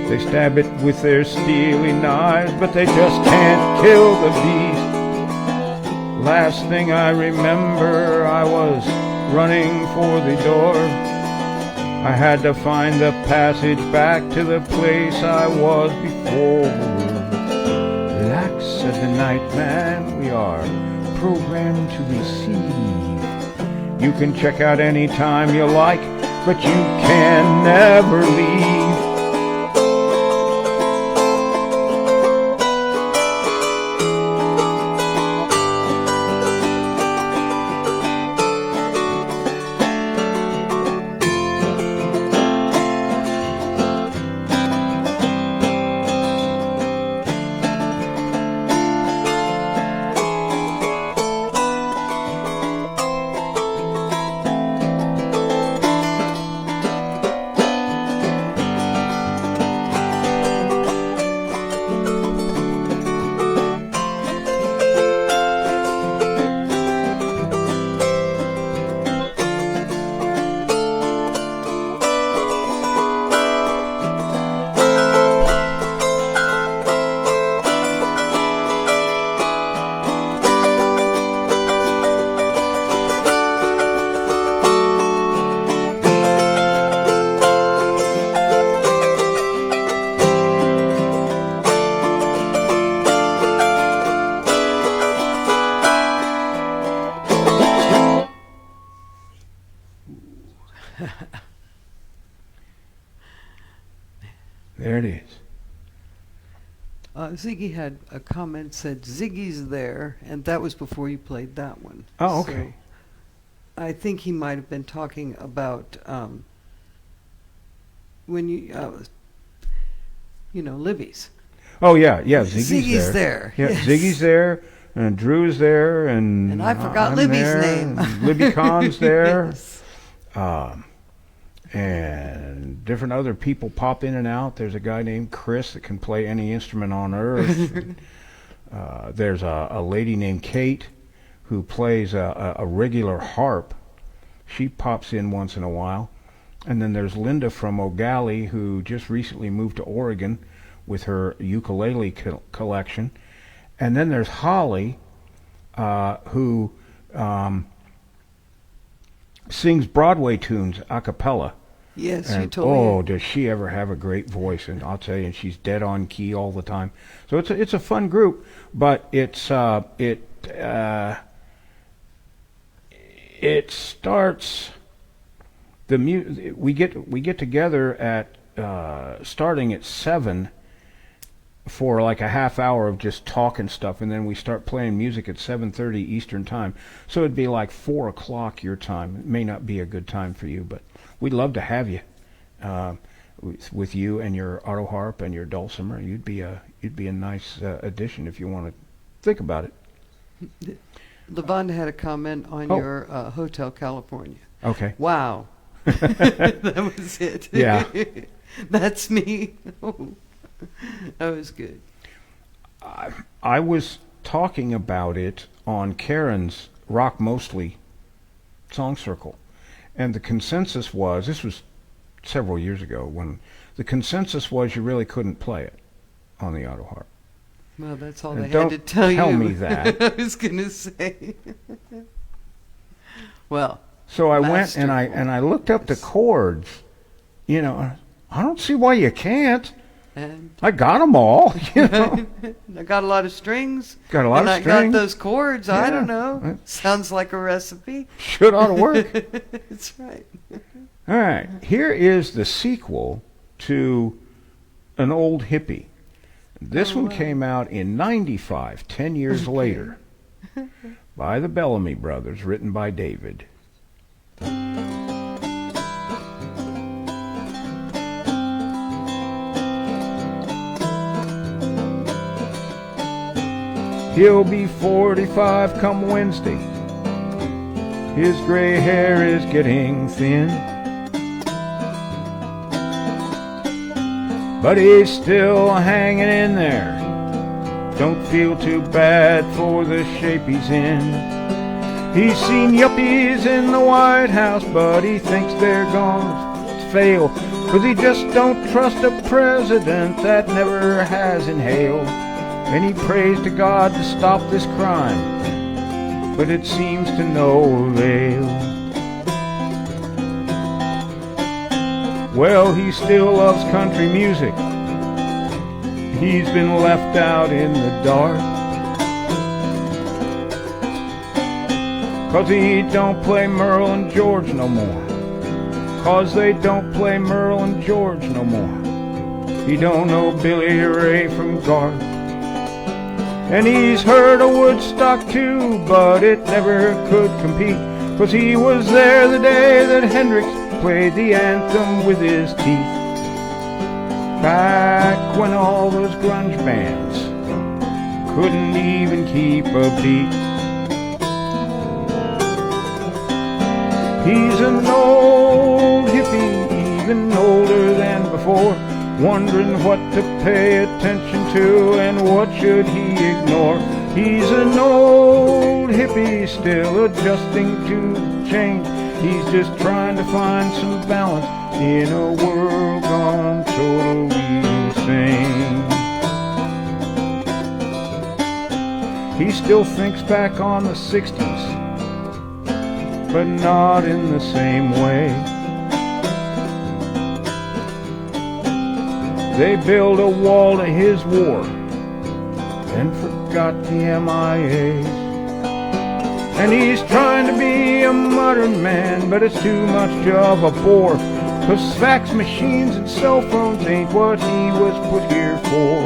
They stab it with their steely knives, but they just can't kill the beast. Last thing I remember, I was running for the door. I had to find the passage back to the place I was before. Relax, said the night man, we are programmed to receive. You can check out any time you like, but you can never leave. There it is. Ziggy had a comment, said Ziggy's there, and that was before you played that one. Oh, okay. So I think he might have been talking about when Libby's. Oh yeah, yeah. Ziggy's there. Yeah, yes. Ziggy's there, and Drew's there, and I forgot I'm Libby's there, name. and Libby Kahn's there. Yes. And different other people pop in and out. There's a guy named Chris that can play any instrument on earth. There's a lady named Kate who plays a regular harp. She pops in once in a while. And then there's Linda from O'Galley, who just recently moved to Oregon with her ukulele collection. And then there's Holly, who sings Broadway tunes a cappella. Yes, and, you told me. Oh, does she ever have a great voice? And I'll tell you, and she's dead on key all the time. So it's a fun group, but it starts we get together at starting at 7 for like a half hour of just talking stuff, and then we start playing music at 7:30 Eastern time. So it'd be like 4 o'clock your time. It may not be a good time for you, but we'd love to have you with you and your Autoharp and your dulcimer. You'd be a nice addition if you want to think about it. Lavonda had a comment on your Hotel California. Okay. Wow. That was it. Yeah. That's me. That was good. I was talking about it on Karen's Rock Mostly Song Circle, and the consensus was, this was several years ago, when the consensus was you really couldn't play it on the Autoharp. Well, that's all And they had to tell you. don't tell me that. I was going to say. Well, So I went and masterful. I looked up the chords. You know, I don't see why you can't. And I got them all. You know, I got a lot of strings. got a lot and of I strings. got those chords. I Yeah. don't know. Sounds like a recipe. Should ought to work. That's right. All right, here is the sequel to An Old Hippie. This one wow. came out in '95, 10 years later, by the Bellamy Brothers, written by David. He'll be 45 come Wednesday. His gray hair is getting thin, but he's still hanging in there. Don't feel too bad for the shape he's in. He's seen yuppies in the White House, but he thinks they're gonna fail, 'cause he just don't trust a president that never has inhaled. And he prays to God to stop this crime, but it seems to no avail. Well, he still loves country music. He's been left out in the dark, 'cause he don't play Merle and George no more. 'Cause they don't play Merle and George no more. He don't know Billy Ray from Garth. And he's heard of Woodstock too, but it never could compete, 'cause he was there the day that Hendrix played the anthem with his teeth. Back when all those grunge bands couldn't even keep a beat. He's an old hippie, even older than before, wondering what to pay attention to and what should he ignore. He's an old hippie, still adjusting to the change. He's just trying to find some balance in a world gone totally insane. He still thinks back on the 60s, but not in the same way. They built a wall to his war and forgot the MIAs. And he's trying to be a modern man, but it's too much of a bore, 'cause fax machines and cell phones ain't what he was put here for.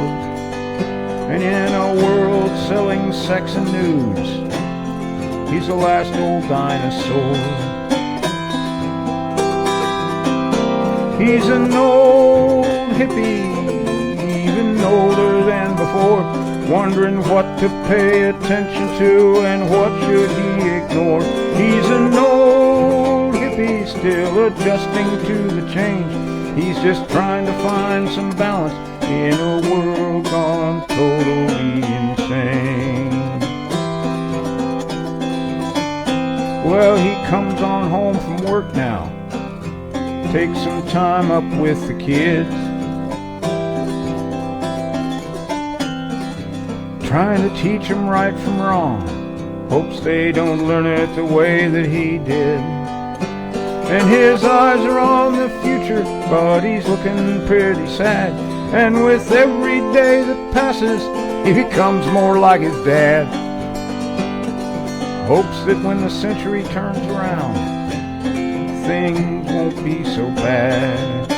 And in a world selling sex and nudes, he's the last old dinosaur. He's an old hippie, even older than before, wondering what to pay attention to and what should he ignore. He's an old hippie, still adjusting to the change. He's just trying to find some balance in a world gone totally insane. Well, he comes on home from work now, takes some time up with the kids, trying to teach them right from wrong, hopes they don't learn it the way that he did. And his eyes are on the future, but he's looking pretty sad. And with every day that passes, he becomes more like his dad. Hopes that when the century turns around, things won't be so bad.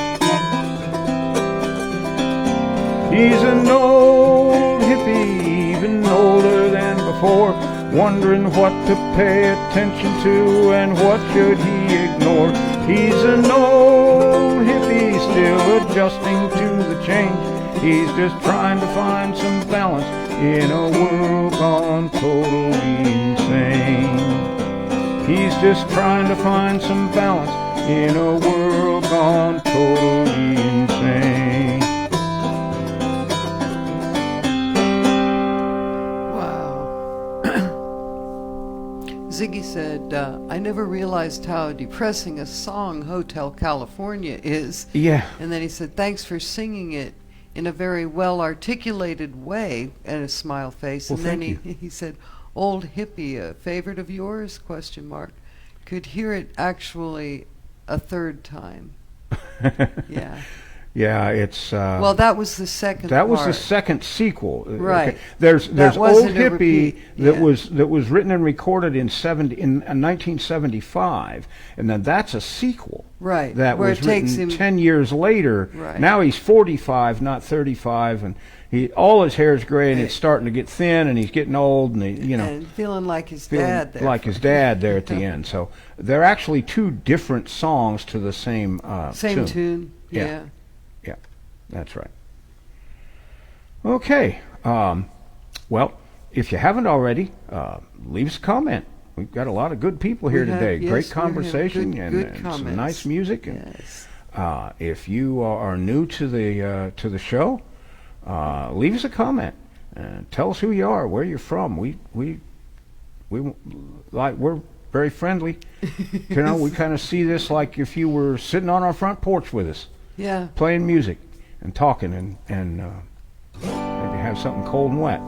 He's an old hippie, even older than before, wondering what to pay attention to and what should he ignore. He's an old hippie, still adjusting to the change. He's just trying to find some balance in a world gone totally insane. He's just trying to find some balance in a world gone totally insane. Ziggy said, I never realized how depressing a song Hotel California is. Yeah. And then he said, thanks for singing it in a very well-articulated way, and a smile face. Well, and then thank you. he said, old hippie, a favorite of yours, question mark. could hear it actually a third time. Yeah. Yeah, it's Well, that was the second that was the part. second sequel. Right. Okay. There's That Old wasn't a Hippie repeat, that yeah. was written and recorded in 1975, and then that's a sequel. Right, That where was it takes written him- 10 years later. Right. Now he's 45, not 35, and all his hair's gray and it's starting to get thin, and he's getting old, and And feeling like his feeling dad there. like his dad there at the end. So they're actually two different songs to the same Same tune. Yeah. Yeah. Yeah, that's right. Okay. Well, if you haven't already, leave us a comment. We've got a lot of good people here We have- today. yes, Great we have conversation good and some comments. nice music. And, Yes. if you are new to the show, leave us a comment and tell us who you are, where you're from. We're very friendly. We kind of see this like if you were sitting on our front porch with us, Yeah. playing music and talking and maybe have something cold and wet.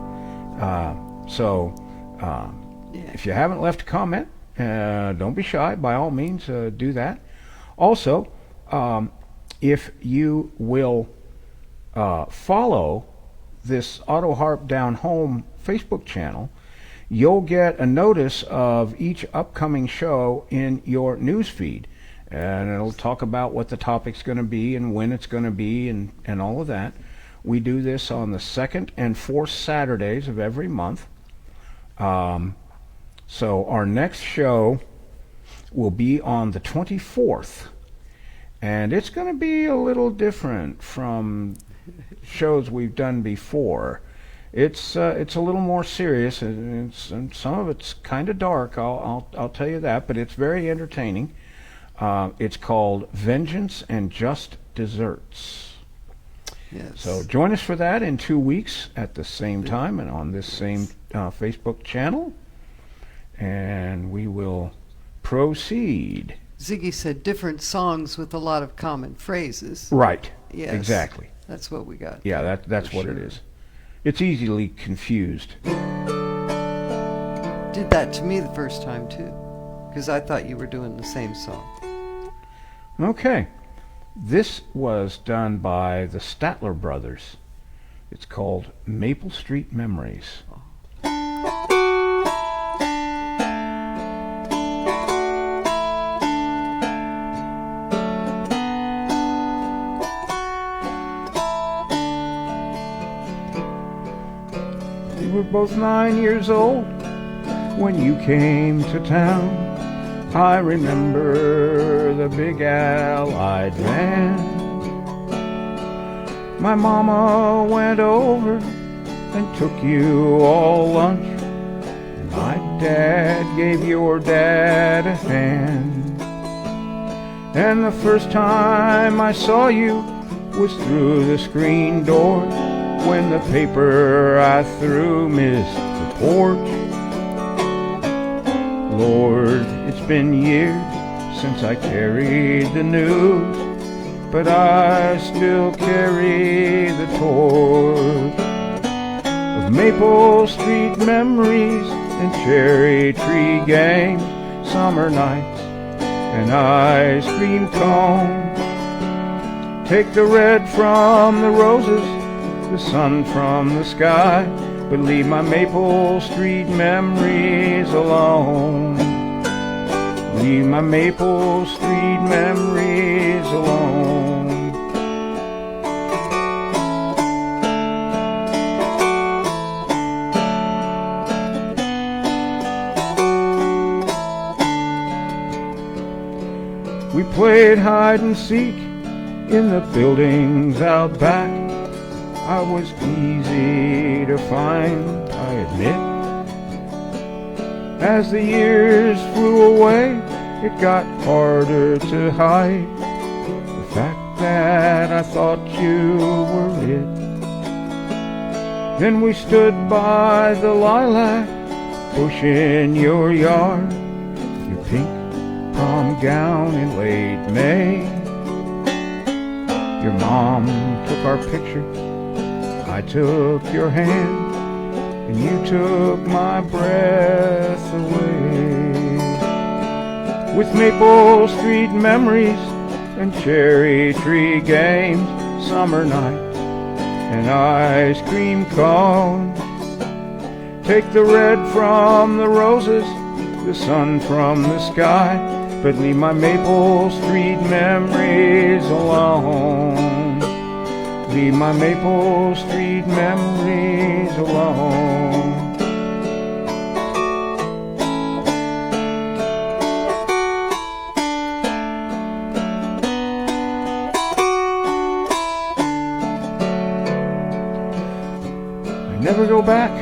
Yeah. If you haven't left a comment, don't be shy. By all means, do that. Also, if you will follow this Autoharp Down Home Facebook channel, you'll get a notice of each upcoming show in your news feed. And it'll talk about what the topic's going to be and when it's going to be and all of that. We do this on the second and fourth Saturdays of every month. So our next show will be on the 24th. And it's going to be a little different from shows we've done before. It's a little more serious, and some of it's kind of dark. I'll tell you that, but it's very entertaining. It's called Vengeance and Just Desserts. Yes. So join us for that in 2 weeks at the same time and on this same Facebook channel, and we will proceed. Ziggy said different songs with a lot of common phrases. Right. Yes. Exactly. That's what we got. Yeah, that's For what it sure. is. It's easily confused. Did that to me the first time too, because I thought you were doing the same song. Okay. This was done by the Statler Brothers. It's called Maple Street Memories. We were both 9 years old when you came to town. I remember the big Allied van. My mama went over and took you all lunch. My dad gave your dad a hand. And the first time I saw you was through the screen door, when the paper I threw missed the porch. Lord, it's been years since I carried the news, but I still carry the torch of Maple Street memories and cherry tree games, summer nights and ice cream cone. Take the red from the roses, the sun from the sky, but leave my Maple Street memories alone. Leave my Maple Street memories alone. We played hide and seek in the buildings out back. I was easy to find, I admit. As the years flew away, it got harder to hide the fact that I thought you were it. Then we stood by the lilac bush in your yard, your pink prom gown in late May. Your mom took our picture, I took your hand, and you took my breath away. with Maple Street memories and cherry tree games, summer nights and ice cream cones. Take the red from the roses, the sun from the sky, but leave my Maple Street memories alone. Leave my Maple Street memories alone. I never go back,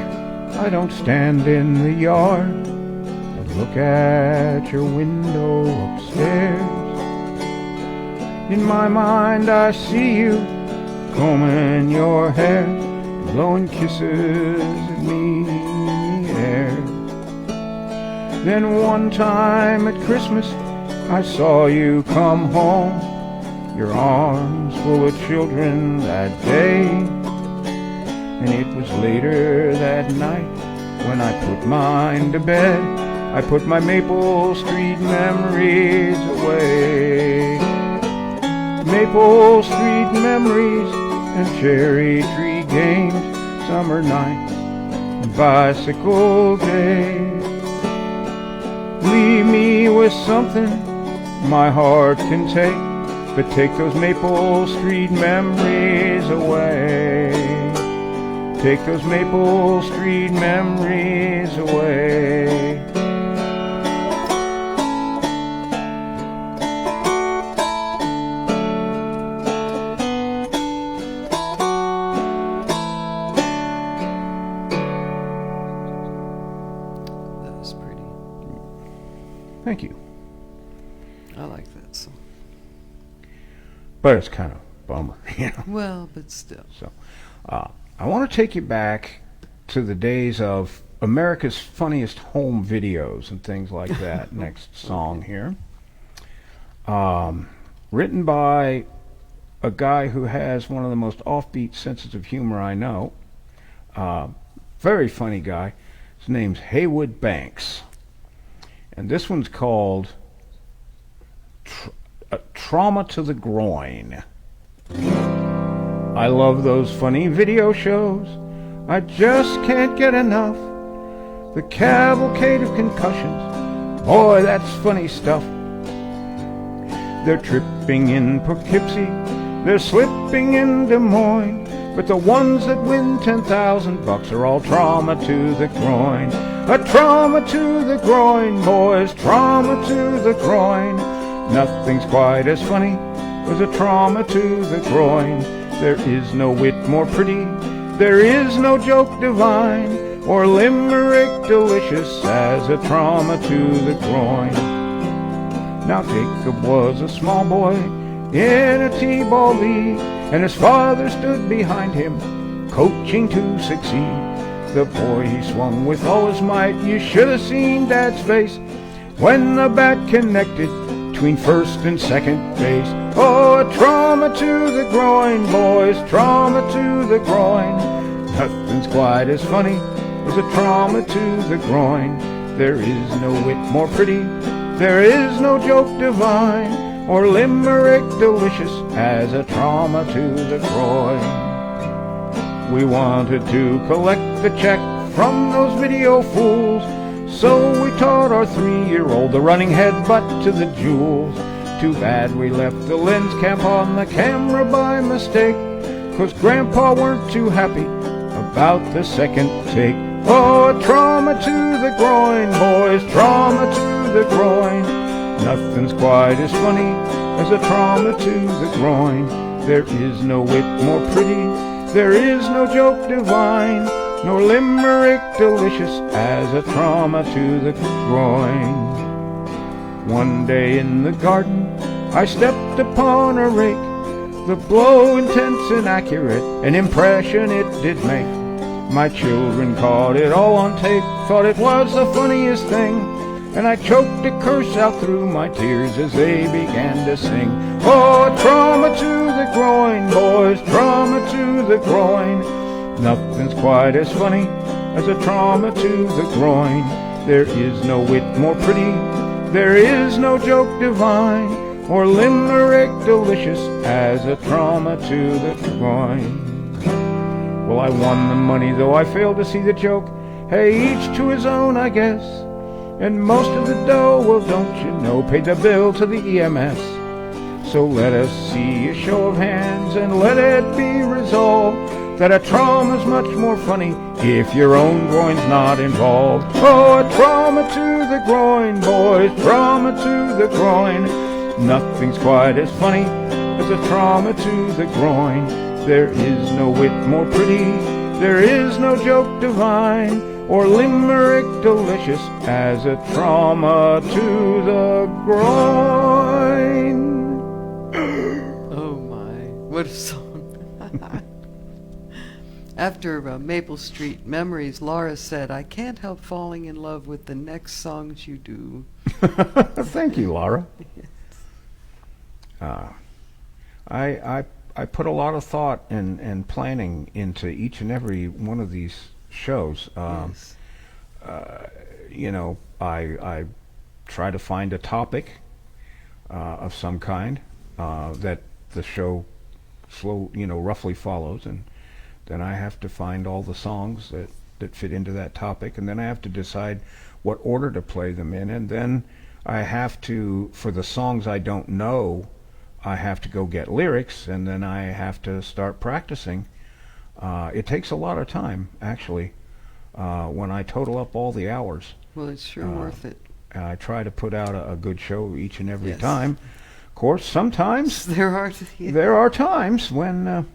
I don't stand in the yard. I look at your window upstairs. In my mind I see you combing your hair, blowing kisses at me in the air. Then one time at Christmas I saw you come home, your arms full of children that day. And it was later that night when I put mine to bed, I put my Maple Street memories away. Maple Street memories and cherry tree games, summer nights and bicycle days. Leave me with something my heart can take, but take those Maple Street memories away. Take those Maple Street memories away. Thank you. I like that song. But it's kind of a bummer, you know. Well, but still. So, I want to take you back to the days of America's Funniest Home Videos and things like that. Next song here. Written by a guy who has one of the most offbeat senses of humor I know. Very funny guy. His name's Haywood Banks. And this one's called Trauma to the Groin. I love those funny video shows. I just can't get enough. The cavalcade of concussions. Boy, that's funny stuff. They're tripping in Poughkeepsie. They're slipping in Des Moines. But the ones that win $10,000 are all trauma to the groin. A trauma to the groin, boys, trauma to the groin. Nothing's quite as funny as a trauma to the groin. There is no wit more pretty, there is no joke divine, or limerick delicious as a trauma to the groin. Now Jacob was a small boy in a t-ball league, and his father stood behind him, coaching to succeed. The boy he swung with all his might, you should have seen Dad's face when the bat connected between first and second base. Oh, a trauma to the groin, boys, trauma to the groin. Nothing's quite as funny as a trauma to the groin. There is no wit more pretty, there is no joke divine, or limerick delicious as a trauma to the groin. We wanted to collect the check from those video fools, so we taught our 3-year-old the running headbutt to the jewels. Too bad we left the lens cap on the camera by mistake, 'cause Grandpa weren't too happy about the second take. Oh, a trauma to the groin, boys, trauma to the groin. Nothing's quite as funny as a trauma to the groin. There is no wit more pretty, there is no joke divine, nor limerick delicious as a trauma to the groin. One day in the garden I stepped upon a rake. The blow intense and accurate, an impression it did make. My children caught it all on tape, thought it was the funniest thing, and I choked a curse out through my tears as they began to sing. Oh, trauma to the groin, boys, trauma to the groin. Nothing's quite as funny as a trauma to the groin. There is no wit more pretty, There is no joke divine or limerick delicious as a trauma to the groin. Well, I won the money, though I failed to see the joke. Hey, each to his own, I guess. And most of the dough, well, don't you know, paid the bill to the EMS. So let us see a show of hands and let it be resolved that a trauma's much more funny if your own groin's not involved. Oh, a trauma to the groin, boys, trauma to the groin. Nothing's quite as funny as a trauma to the groin. There is no wit more pretty, there is no joke divine, or limerick delicious as a trauma to the groin. Oh my, what a song. After Maple Street Memories, Laura said, I can't help falling in love with the next songs you do. Thank you, Laura. I put a lot of thought and planning into each and every one of these shows. Yes. You know, I try to find a topic of some kind that the show roughly follows, and then I have to find all the songs that fit into that topic, and then I have to decide what order to play them in, and then I have to, for the songs I don't know, I have to go get lyrics, and then I have to start practicing. It takes a lot of time, actually, when I total up all the hours. Well, it's sure worth it. I try to put out a good show each and every Yes. time. Of course, sometimes There are times when,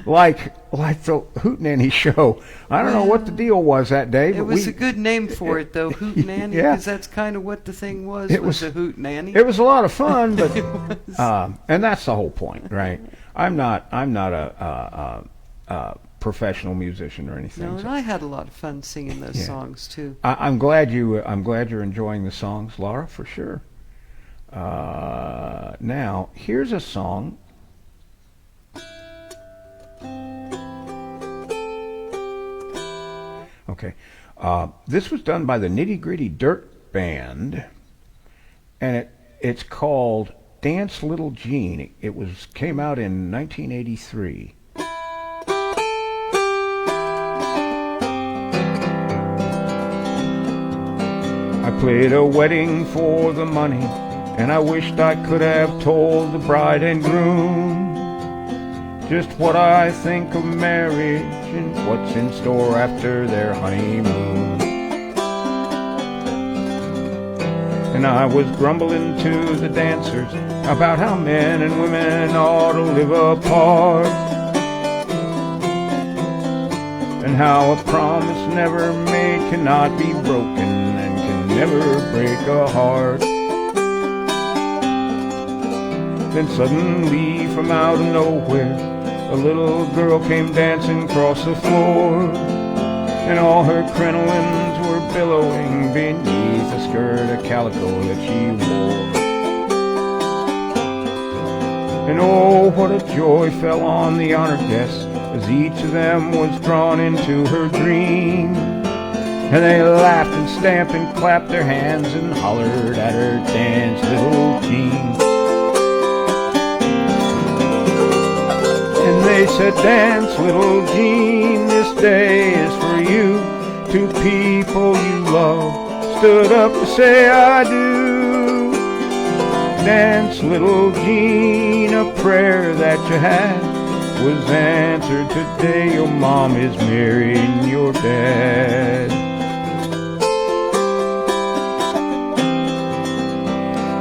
like the Hootenanny show. I don't know what the deal was that day. It was a good name for it, though, Hootenanny, Yeah. because that's kind of what the thing was It was was- a Hootenanny. It was a lot of fun, but It was. and that's the whole point, right? I'm not a professional musician or anything. No, so and I had a lot of fun singing those Yeah. songs, too. I'm glad you're enjoying the songs, Laura, for sure. Now here's a song. Okay, this was done by the Nitty Gritty Dirt Band, and it's called Dance Little Jean. It came out in 1983. I played a wedding for the money, and I wished I could have told the bride and groom just what I think of marriage and what's in store after their honeymoon. And I was grumbling to the dancers about how men and women ought to live apart, and how a promise never made cannot be broken and can never break a heart. Then suddenly from out of nowhere, a little girl came dancing across the floor, and all her crinolines were billowing beneath a skirt of calico that she wore. And oh, what a joy fell on the honored guests as each of them was drawn into her dream. And they laughed and stamped and clapped their hands and hollered at her, dance little Jean. And they said, dance little Jean, this day is for you. Two people you love stood up to say I do. Dance little Jean, a prayer that you had was answered today. Your mom is marrying your dad.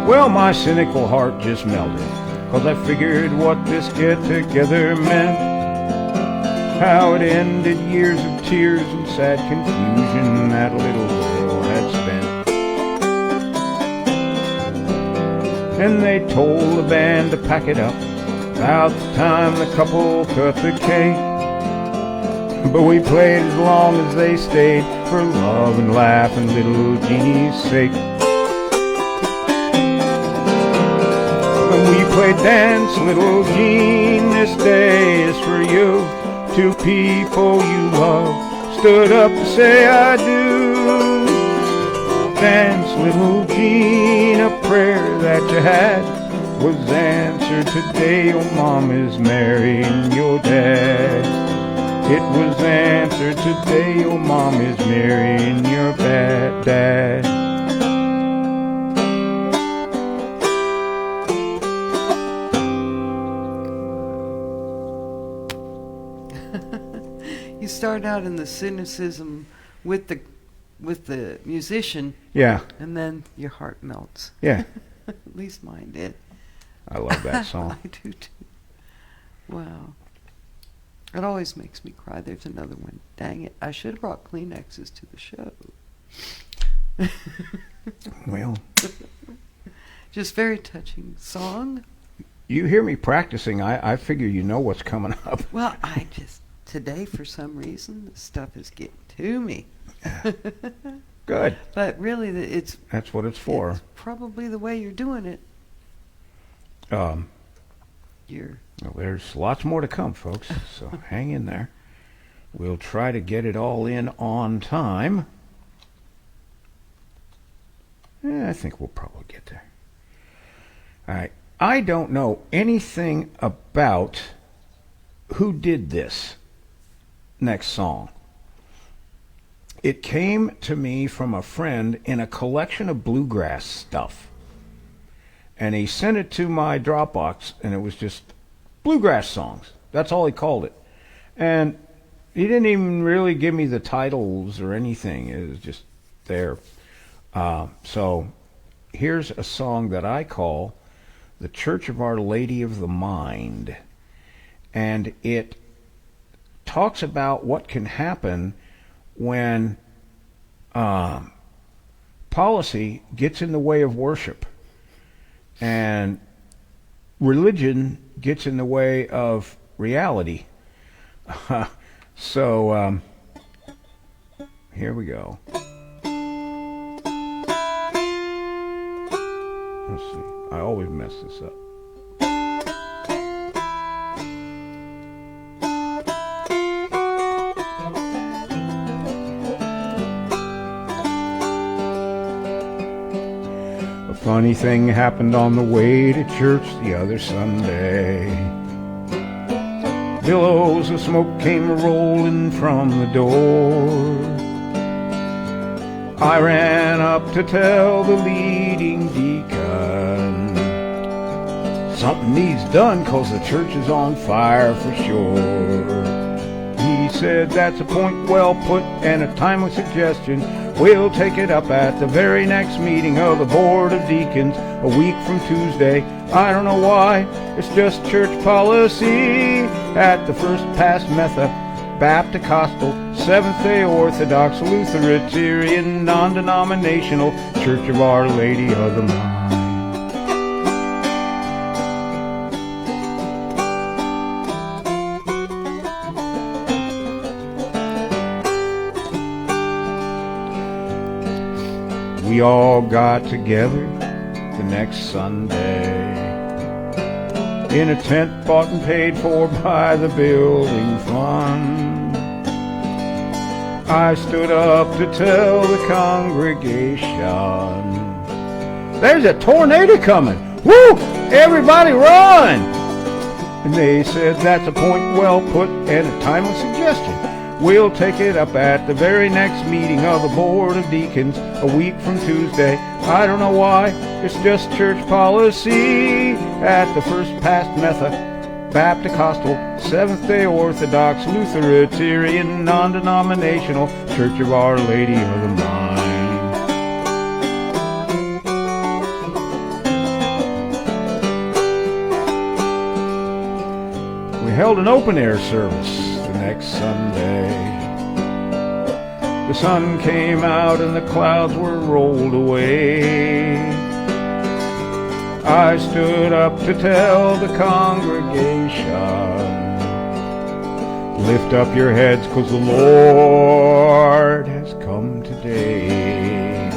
Well, my cynical heart just melted, 'cause I figured what this get-together meant, how it ended years of tears and sad confusion that little girl had spent. And they told the band to pack it up about the time the couple cut the cake. But we played as long as they stayed for love and laugh and little Jeannie's sake. When we played dance little Jean, this day is for you. Two people you love stood up to say I do. dance, little Jean. A prayer that you had was answered today. Your mom is marrying your dad. It was answered today. Your mom is marrying your dad. You start out in the cynicism with the musician, Yeah. and then your heart melts. Yeah. At least mine did. I love that song. I do too. Wow. It always makes me cry. There's another one. Dang it. I should have brought Kleenexes to the show. Well, just very touching song. you hear me practicing. I figure you know what's coming up. Well, today, for some reason, the stuff is getting to me. Good. But really, That's what it's for. It's probably the way you're doing it. Well, there's lots more to come, folks, so hang in there. We'll try to get it all in on time. I think we'll probably get there. All right. I don't know anything about who did this next song. It came to me from a friend in a collection of bluegrass stuff. And he sent it to my Dropbox, and it was just bluegrass songs. That's all he called it. And he didn't even really give me the titles or anything. It was just there. So here's a song that I call The Church of Our Lady of the Mind. And it talks about what can happen when policy gets in the way of worship and religion gets in the way of reality. So here we go. Let's see. I always mess this up. A funny thing happened on the way to church the other Sunday. Billows of smoke came rolling from the door. I ran up to tell the leading deacon something needs done 'cause the church is on fire for sure. He said, that's a point well put and a timely suggestion. We'll take it up at the very next meeting of the Board of Deacons a week from Tuesday. I don't know why, it's just church policy at the First Past Methodist, Baptist, Seventh-day Orthodox, Lutheran, non-denominational Church of Our Lady of the Mind. We all got together the next Sunday in a tent bought and paid for by the building fund. I stood up to tell the congregation, there's a tornado coming. Woo! Everybody run! And they said, that's a point well put and a timely suggestion. We'll take it up at the very next meeting of the Board of Deacons a week from Tuesday. I don't know why, it's just church policy at the First Past Methodist, Baptist, Seventh-day Orthodox, Lutheran, non-denominational Church of Our Lady of the Mind. We held an open-air service next Sunday. The sun came out and the clouds were rolled away. I stood up to tell the congregation, lift up your heads 'cause the Lord has come today.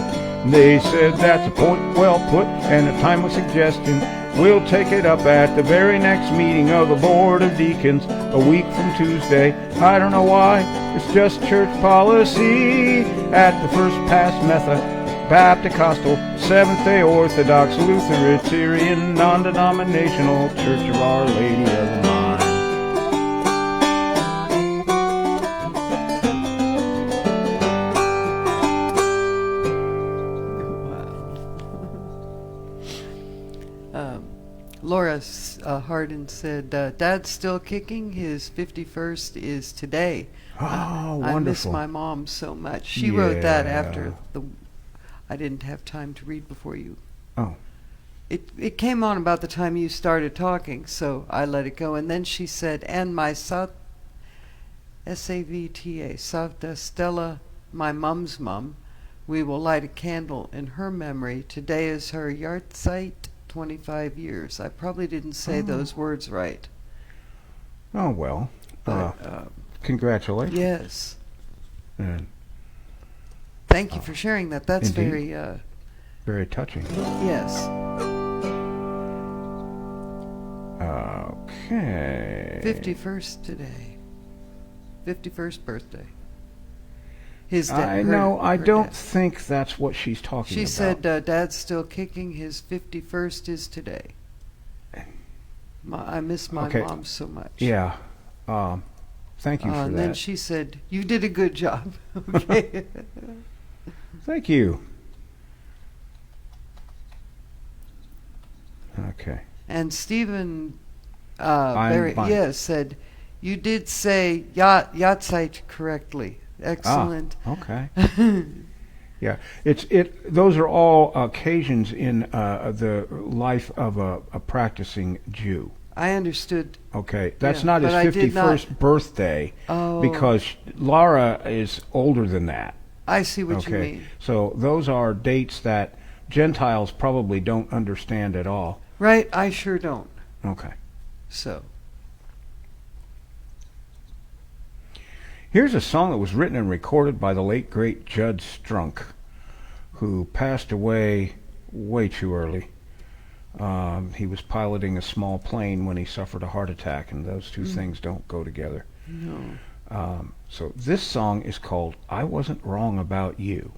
And they said, that's a point well put and a timely suggestion. We'll take it up at the very next meeting of the Board of Deacons a week from Tuesday. I don't know why, it's just church policy at the First Past Methodist, Baptist-Costal, Seventh-day Orthodox, Lutheran, non-denominational Church of Our Lady of the Mind. Laura Hardin said, Dad's still kicking. His 51st is today. Oh, wonderful. I miss my mom so much. She wrote that after I didn't have time to read before you. Oh. It came on about the time you started talking, so I let it go. And then she said, and my Savta, Savta Stella, my mom's mom, we will light a candle in her memory. Today is her yahrzeit, 25 years. I probably didn't say those words right. Oh, well. But, congratulations. yes. And thank you for sharing that. That's indeed. very... very touching. yes. Okay. 51st today. 51st birthday. His I don't think that's what she's talking She about. said, Dad's still kicking. His 51st is today. I miss my mom so much. Yeah. Thank you for that. And then she said, you did a good job. Okay. Thank you. Okay. And Stephen said, you did say yahrzeit correctly. Excellent. Okay. Yeah, those are all occasions in the life of a practicing Jew. I understood. Okay, that's not his 51st birthday, because Laura is older than that. I see what you mean. So those are dates that Gentiles probably don't understand at all. Right, I sure don't. Okay. So. Here's a song that was written and recorded by the late, great Judd Strunk, who passed away way too early. He was piloting a small plane when he suffered a heart attack, and those two things don't go together. No. So this song is called I Wasn't Wrong About You.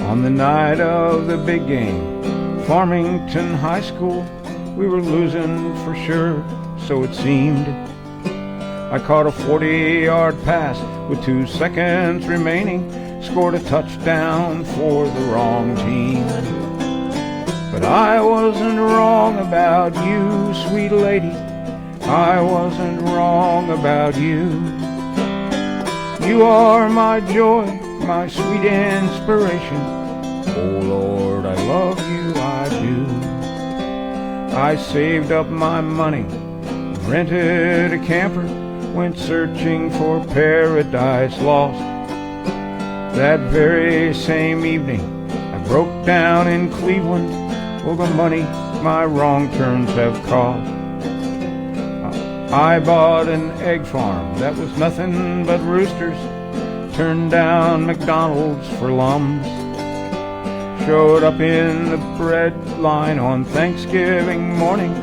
On the night of the big game, Farmington High School, we were losing for sure, so it seemed. I caught a 40-yard pass with 2 seconds remaining, scored a touchdown for the wrong team. But I wasn't wrong about you, sweet lady. I wasn't wrong about you. You are my joy, my sweet inspiration. Oh Lord, I love you, I do. I saved up my money, rented a camper, went searching for paradise lost. That very same evening, I broke down in Cleveland for the money my wrong turns have cost. I bought an egg farm that was nothing but roosters, turned down McDonald's for lums, showed up in the bread line on Thanksgiving morning,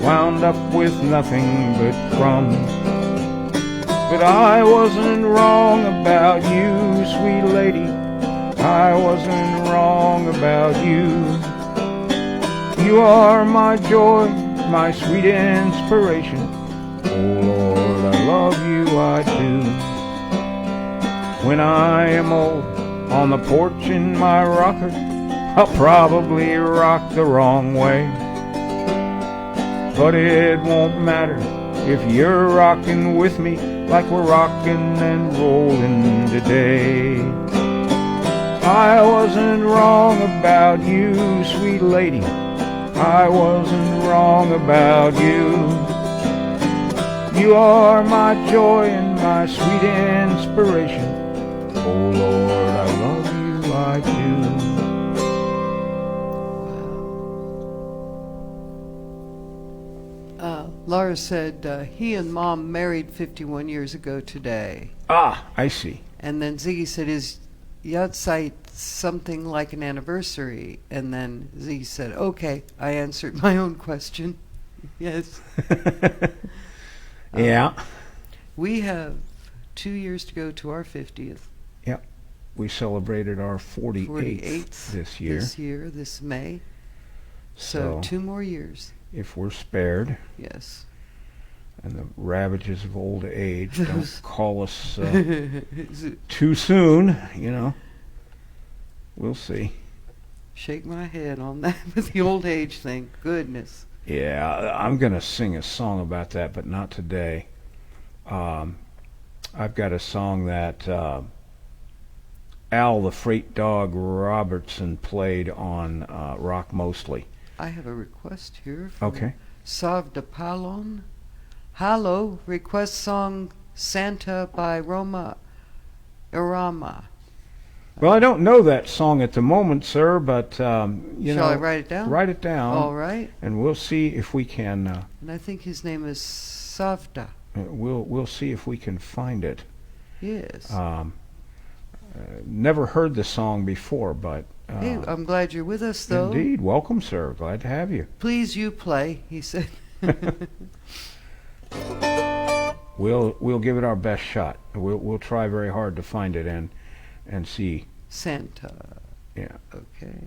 wound up with nothing but crumbs. But I wasn't wrong about you, sweet lady. I wasn't wrong about you. You are my joy, my sweet inspiration. Oh Lord, I love you, I do. When I am old, on the porch in my rocker, I'll probably rock the wrong way. But it won't matter if you're rocking with me like we're rocking and rolling today. I wasn't wrong about you, sweet lady. I wasn't wrong about you. You are my joy and my sweet inspiration. Oh Lord, I love you, I do. Laura said he and Mom married 51 years ago today. Ah, I see. And then Ziggy said, is yahrzeit something like an anniversary? And then Ziggy said, okay, I answered my own question. Yes. Yeah. We have 2 years to go to our 50th. Yep. We celebrated our 48th 48th this year. This May. So 2 more years. If we're spared, Yes. and the ravages of old age don't call us too soon, you know, we'll see. Shake my head on that with the old age thing. Goodness. Yeah, I'm going to sing a song about that, but not today. I've got a song that Al the Freight Dog Robertson played on Rock Mostly. I have a request here from Okay. Savda Palon. Hello, request song Santa by Roma Irama. Well, I don't know that song at the moment, sir, but you know. Shall I write it down? Write it down. All right. And we'll see if we can. And I think his name is Savda. We'll see if we can find it. Yes. Never heard the song before, but. Hey, I'm glad you're with us, though. Indeed, welcome, sir. Glad to have you. Please, you play, he said. We'll give it our best shot. We'll try very hard to find it and see. Santa. Yeah. Okay.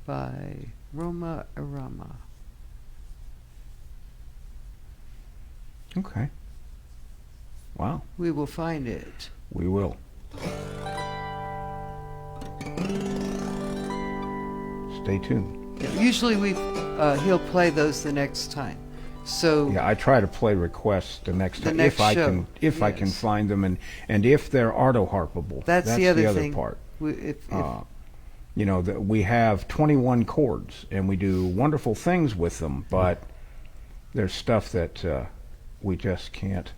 By Roma Irama. Okay. Wow. We will find it. We will. Stay tuned. Yeah, usually he'll play those the next time. So yeah, I try to play requests the next time next if I show. can I can find them and if they're autoharpable. That's the other thing. part. If you know that we have 21 chords and we do wonderful things with them, but there's stuff that we just can't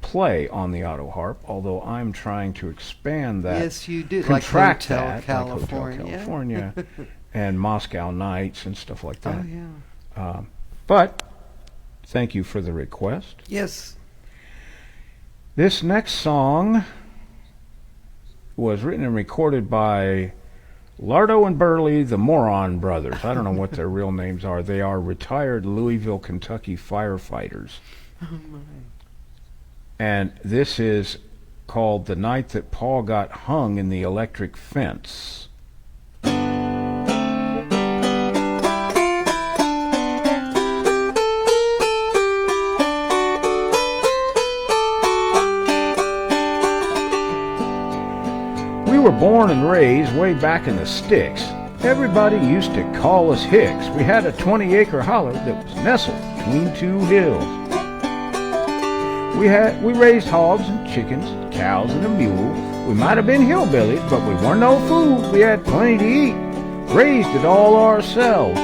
play on the Autoharp. Although I'm trying to expand that. Yes, you do. Contract like Hotel that, California, like Hotel California, and Moscow Nights and stuff like that. Oh yeah. But thank you for the request. Yes. This next song was written and recorded by Lardo and Burley, the Moron Brothers. I don't know what their real names are. They are retired Louisville, Kentucky firefighters. Oh my. And this is called The Night That Paul Got Hung in the Electric Fence. We were born and raised way back in the sticks. Everybody used to call us Hicks. We had a 20-acre holler that was nestled between 2 hills. We raised hogs and chickens, cows and a mule. We might have been hillbillies, but we weren't no fools. We had plenty to eat, raised it all ourselves.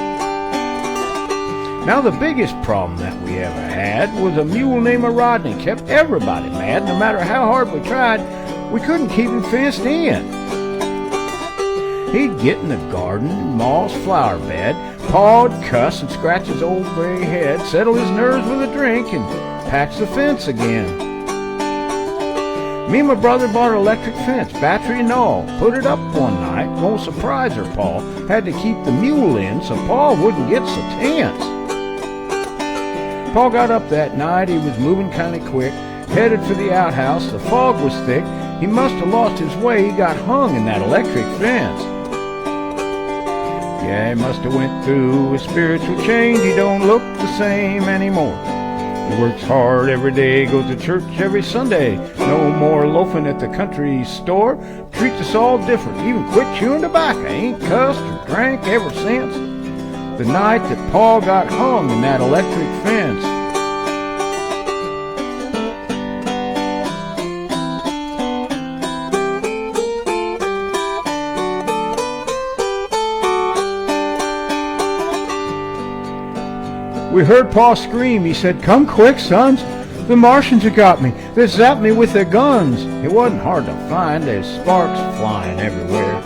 Now the biggest problem that we ever had was a mule named Rodney. Kept everybody mad. No matter how hard we tried, we couldn't keep him fenced in. He'd get in the garden, Ma's flower bed, paw'd, cuss, and scratch his old gray head, settle his nerves with a drink, and patch the fence again. Me and my brother bought an electric fence, battery and all. Put it up one night, gonna surprise her Pa. Had to keep the mule in so Pa wouldn't get so tense. Pa got up that night, he was moving kinda quick, headed for the outhouse. The fog was thick, he must have lost his way, he got hung in that electric fence. Yeah, he must have went through a spiritual change, he don't look the same anymore. He works hard every day, goes to church every Sunday. No more loafing at the country store. Treats us all different, even quit chewing tobacco. Ain't cussed or drank ever since the night that Pa got hung in that electric fence. We heard Pa scream. He said, "Come quick, sons. The Martians have got me. They zapped me with their guns." It wasn't hard to find. There's sparks flying everywhere.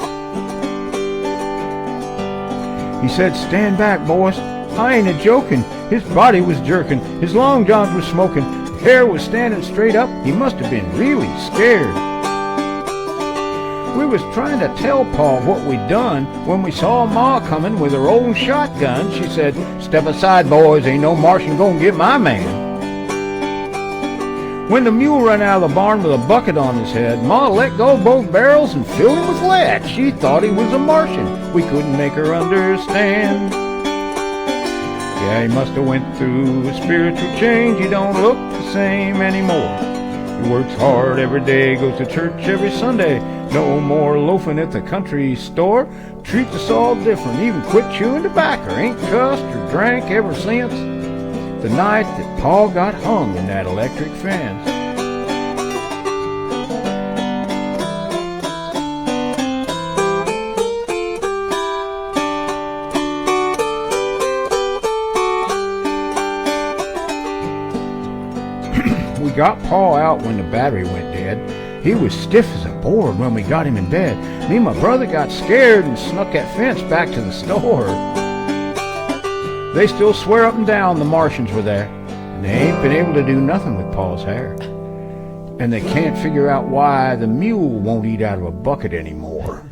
He said, "Stand back, boys. I ain't a-joking." His body was jerking. His long johns were smoking. Hair was standing straight up. He must have been really scared. We was trying to tell Pa what we'd done when we saw Ma coming with her old shotgun. She said, "Step aside, boys, ain't no Martian gonna get my man." When the mule ran out of the barn with a bucket on his head, Ma let go of both barrels and filled him with lead. She thought he was a Martian. We couldn't make her understand. Yeah, he must have went through a spiritual change. He don't look the same anymore. He works hard every day, goes to church every Sunday. No more loafing at the country store. Treats us all different, even quit chewing tobacco. Ain't cussed or drank ever since the night that Pa got hung in that electric fence. We got Pa out when the battery went dead. He was stiff as a board when we got him in bed. Me and my brother got scared and snuck that fence back to the store. They still swear up and down the Martians were there, and they ain't been able to do nothing with Pa's hair. And they can't figure out why the mule won't eat out of a bucket anymore.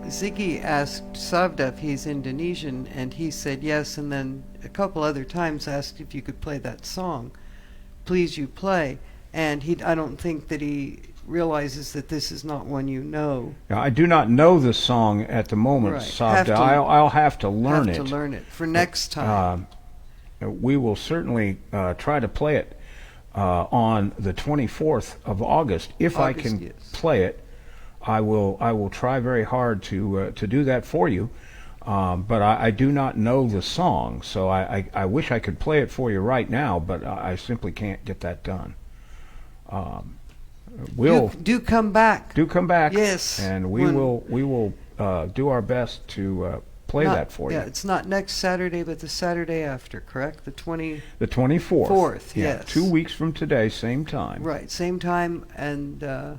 Ziggy asked Savda if he's Indonesian, and he said yes, and then a couple other times asked if you could play that song, Please You Play, and I don't think that he realizes that this is not one you know. Now, I do not know the song at the moment, Right. Savda. I'll have to learn it. Have to learn it for next time. We will certainly try to play it on the 24th of August. If I can yes. play it, I will try very hard to do that for you. But I do not know the song, so I wish I could play it for you right now, but I simply can't get that done. We'll do come back. Do come back. Yes. And we will do our best to play that for you. Yeah, it's not next Saturday, but the Saturday after, correct? The 24th. Fourth, Yeah, yes. 2 weeks from today, same time. Right, same time, and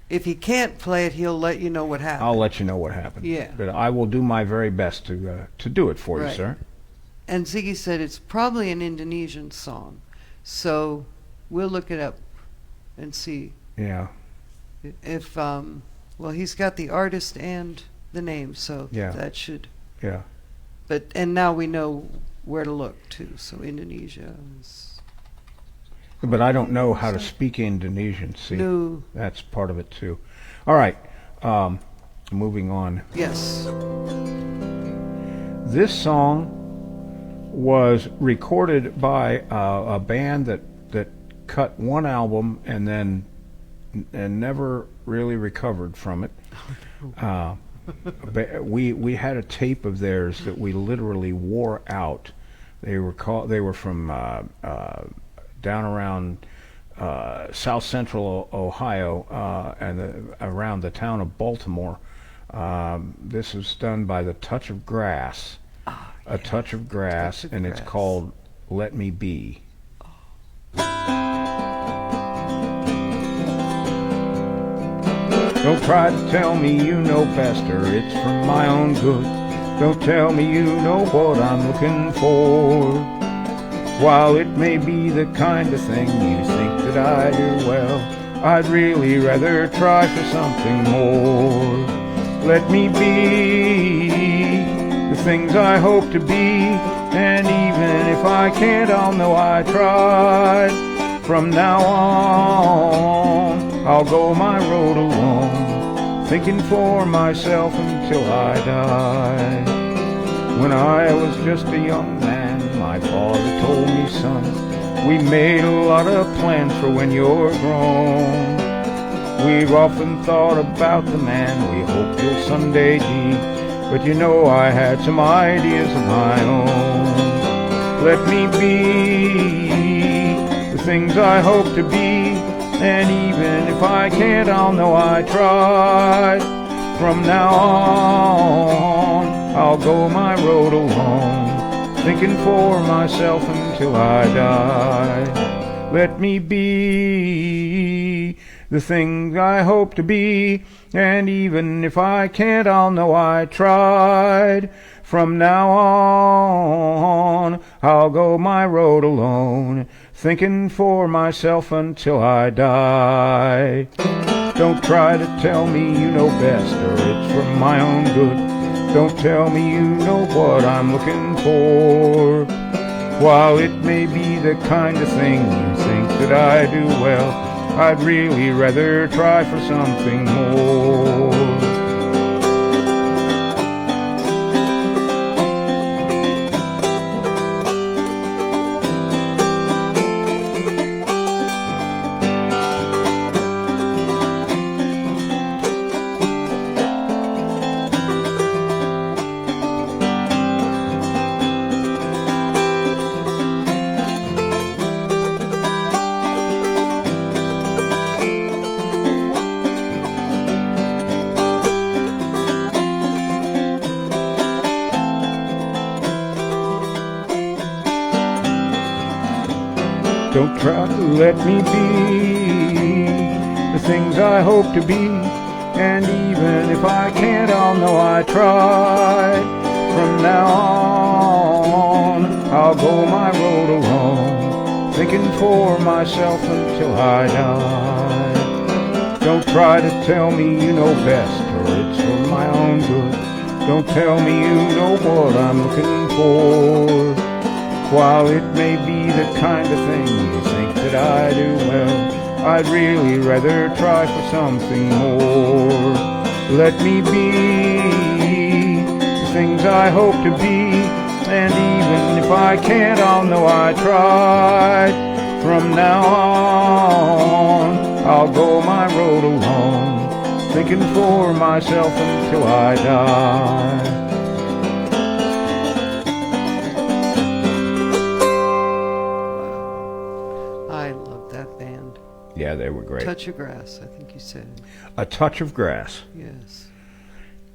if he can't play it, he'll let you know what happened. I'll let you know what happened. Yeah. But I will do my very best to do it for you, Right. sir. And Ziggy said it's probably an Indonesian song, so we'll look it up and see Yeah. if well, he's got the artist and the name, so Yeah. that should. Yeah. And now we know where to look too. So Indonesia is. But I don't know how to speak Indonesian. See, No. that's part of it too. All right. Moving on. Yes. This song was recorded by a band that cut one album and never really recovered from it. We had a tape of theirs that we literally wore out. They were from down around south central Ohio and around the town of Baltimore. This was done by the Touch of Grass. A Touch of Grass, and it's called Let Me Be. Don't try to tell me you know best, or it's for my own good. Don't tell me you know what I'm looking for. While it may be the kind of thing you think that I do well, I'd really rather try for something more. Let me be the things I hope to be, and even if I can't, I'll know I tried. From now on, I'll go my road alone, thinking for myself until I die. When I was just a young man, my father told me, son, we made a lot of plans for when you're grown. We've often thought about the man we hope you'll someday be, but you know I had some ideas of my own. Let me be the things I hope to be, and even if I can't, I'll know I tried. From now on, I'll go my road alone, thinking for myself until I die. let me be the things I hope to be. And even if I can't, I'll know I tried. From now on, I'll go my road alone, thinking for myself until I die. Don't try to tell me you know best, or it's for my own good. Don't tell me you know what I'm looking for. While it may be the kind of thing you think that I do well, I'd really rather try for something more. Don't try to let me be the things I hope to be. And even if I can't, I'll know I tried. From now on, I'll go my road alone, thinking for myself until I die. Don't try to tell me you know best, or it's for my own good. Don't tell me you know what I'm looking for. While it may be the kind of thing you think that I do well, I'd really rather try for something more. Let me be the things I hope to be, and even if I can't, I'll know I tried. From now on, I'll go my road alone, thinking for myself until I die. Yeah, they were great. Touch of Grass, I think you said. A Touch of Grass. Yes.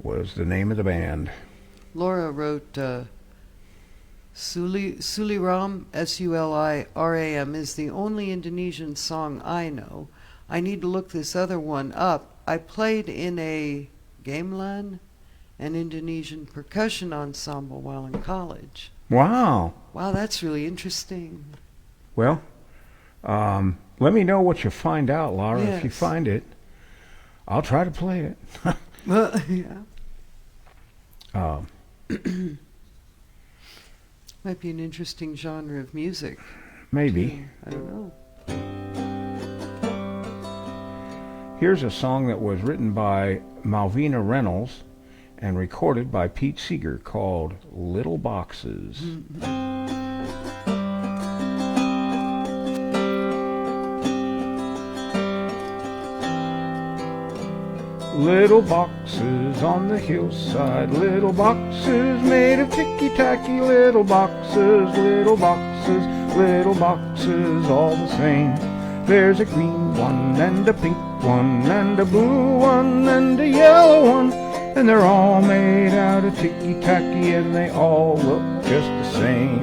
Was the name of the band. Laura wrote Suliram, Suliram, is the only Indonesian song I know. I need to look this other one up. I played in a gamelan, an Indonesian percussion ensemble while in college. Wow. Wow, that's really interesting. Well, let me know what you find out, Laura. Yes. If you find it, I'll try to play it. Well, yeah. Might be an interesting genre of music. Maybe. I don't know. Here's a song that was written by Malvina Reynolds and recorded by Pete Seeger called Little Boxes. Mm-hmm. Little boxes on the hillside, little boxes made of ticky-tacky, little boxes, little boxes, little boxes all the same. There's a green one and a pink one and a blue one and a yellow one, and they're all made out of ticky-tacky and they all look just the same.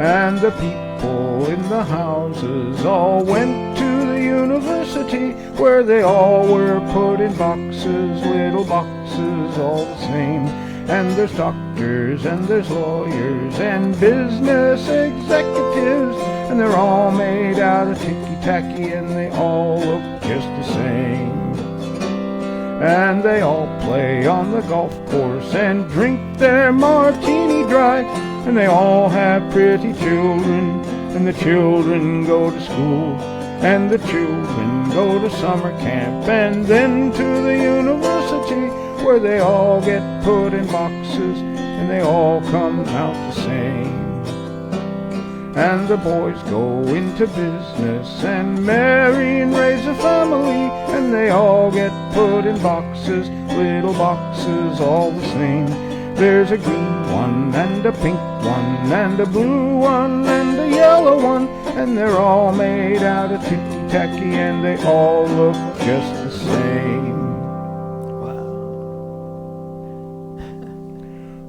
And the people in the houses all went to the university, where they all were put in boxes, little boxes all the same. And there's doctors and there's lawyers and business executives, and they're all made out of ticky-tacky and they all look just the same. And they all play on the golf course and drink their martini dry, and they all have pretty children, and the children go to school, and the children go to summer camp, and then to the university, where they all get put in boxes, and they all come out the same. And the boys go into business and marry and raise a family, and they all get put in boxes, little boxes all the same. There's a green one and a pink one and a blue one and a yellow one, and they're all made out of ticky-tacky and they all look just the same. Wow.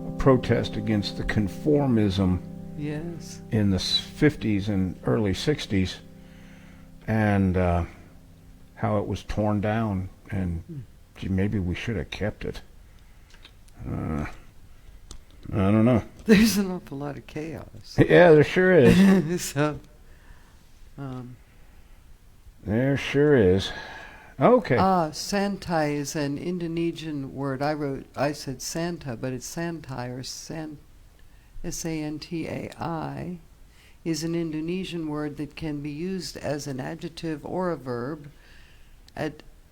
A protest against the conformism Yes. in the 50s and early 60s, and how it was torn down, and gee, maybe we should have kept it. I don't know. There's an awful lot of chaos. Yeah, there sure is. So, There sure is. Okay. Santai is an Indonesian word. I said Santa, but it's Santai or Santai, is an Indonesian word that can be used as an adjective or a verb.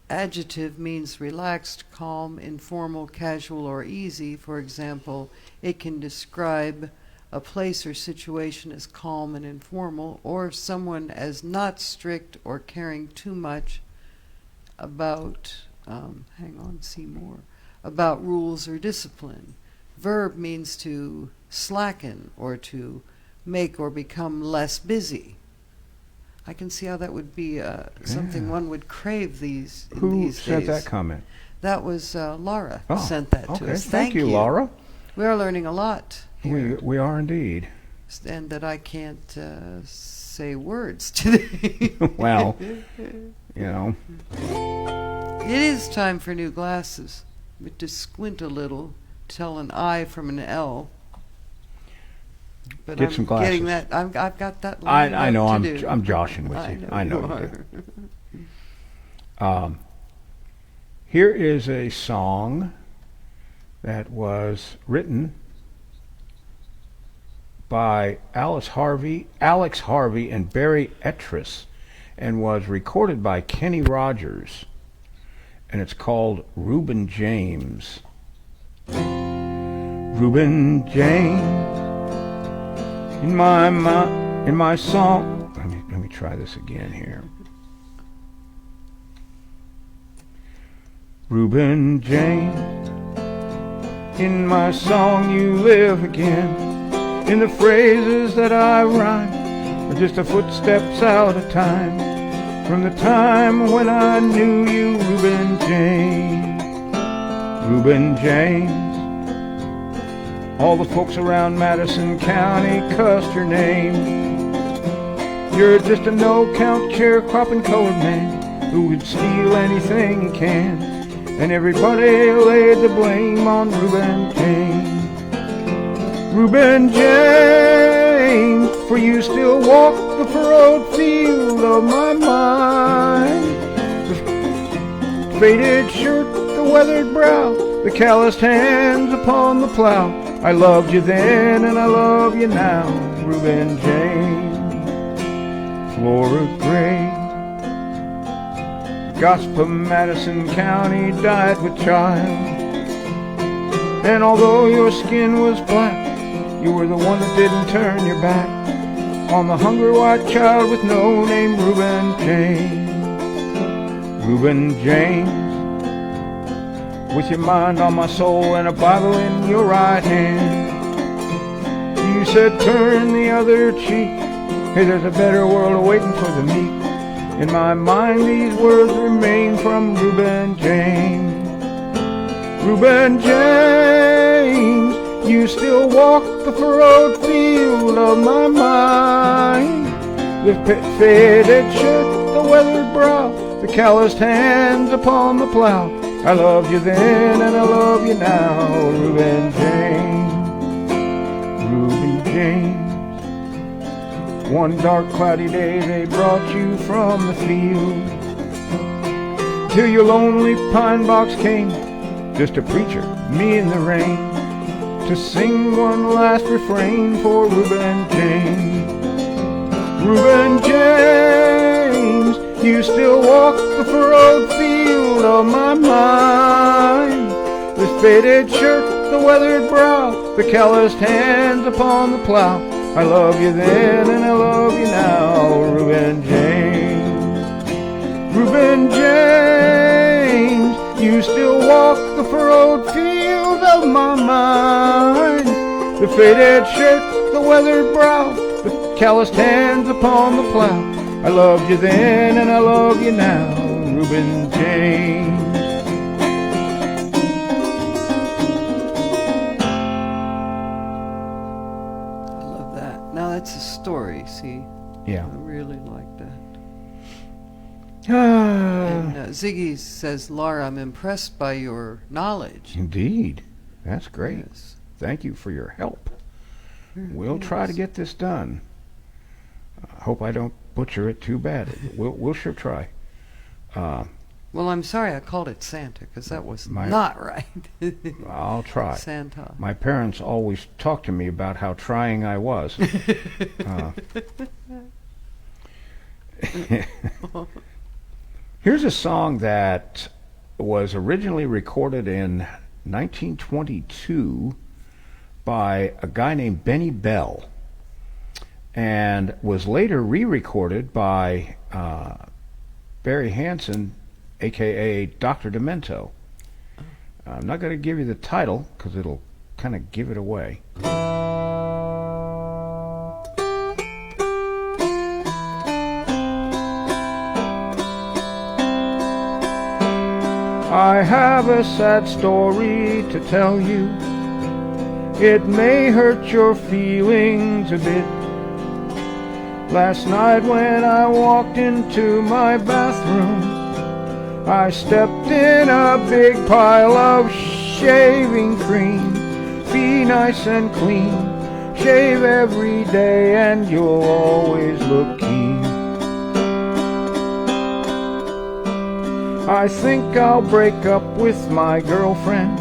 Adjective means relaxed, calm, informal, casual, or easy. For example, it can describe a place or situation as calm and informal, or someone as not strict or caring too much about, about rules or discipline. Verb means to slacken or to make or become less busy. I can see how that would be something one would crave these days. Who sent that comment? That was Laura Oh, sent that to okay. us. Thank you, Laura. We are learning a lot here. We are indeed. And that I can't say words today. Well, you know. It is time for new glasses, but to squint a little, tell an I from an L. But Get I'm some glasses. getting that. I've got that. I know. to do. I'm joshing with you. I know you you do. Here is a song that was written by Alex Harvey and Barry Ettress, and was recorded by Kenny Rogers, and it's called Reuben James. Reuben James, in my song. Let me try this again here. Reuben James, in my song you live again. In the phrases that I rhyme are just a footsteps out of time, from the time when I knew you, Reuben James. Reuben James, all the folks around Madison County cussed your name. You're just a no-count sharecropping colored man who would steal anything he can, and everybody laid the blame on Reuben James. Reuben James, for you still walk the furrowed field of my mind. The faded shirt, the weathered brow, the calloused hands upon the plow. I loved you then and I love you now, Reuben James. Flora Gray, gossip of Madison County died with child, and although your skin was black, you were the one that didn't turn your back on the hungry white child with no name, Reuben James. Reuben James, with your mind on my soul and a Bible in your right hand. You said turn the other cheek, hey, there's a better world awaiting for the meek. In my mind these words remain from Reuben James. Reuben James, you still walk the furrowed field of my mind. The faded shirt, the weathered brow, the calloused hands upon the plow. I loved you then and I love you now, Reuben James. Reuben James, one dark cloudy day they brought you from the field, till your lonely pine box came, just a preacher, me in the rain, to sing one last refrain for Reuben James. Reuben James, you still walk the furrowed field of my mind. The faded shirt, the weathered brow, the calloused hands upon the plow. I love you then and I love you now, Reuben James. Reuben James, you still walk the furrowed field of my mind. The faded shirt, the weathered brow, the calloused hands upon the plow. I loved you then and I love you now, Reuben James. I love that. Yeah. I really like that. Ah, And Ziggy says, Laura, I'm impressed by your knowledge. indeed. That's great. Yes. Thank you for your help. Very We'll try to nice. get this done. I hope I don't butcher it too bad. We'll sure try. Well, I'm sorry I called it Santa, because that was My- not right. I'll try. Santa. My parents always talked to me about how trying I was. Here's a song that was originally recorded in 1922 by a guy named Benny Bell, and was later re-recorded by Barry Hansen, aka Dr. Demento. I'm not going to give you the title because it'll kind of give it away. I have a sad story to tell you. It may hurt your feelings a bit. Last night when I walked into my bathroom, I stepped in a big pile of shaving cream. Be nice and clean, shave every day and you'll always look keen. I think I'll break up with my girlfriend.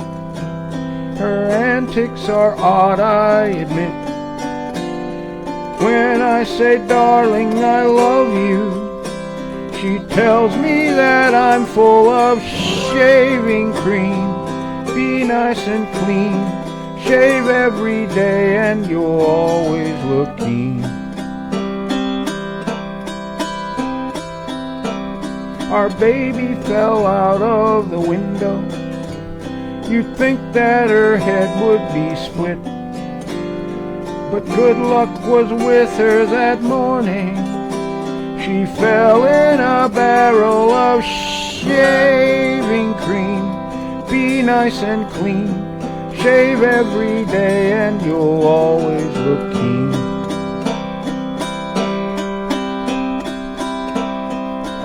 Her antics are odd, I admit. When I say, darling, I love you, she tells me that I'm full of shaving cream. Be nice and clean, shave every day and you'll always look keen. Our baby fell out of the window. You'd think that her head would be split, but good luck was with her that morning. She fell in a barrel of shaving cream. Be nice and clean, shave every day and you'll always look keen.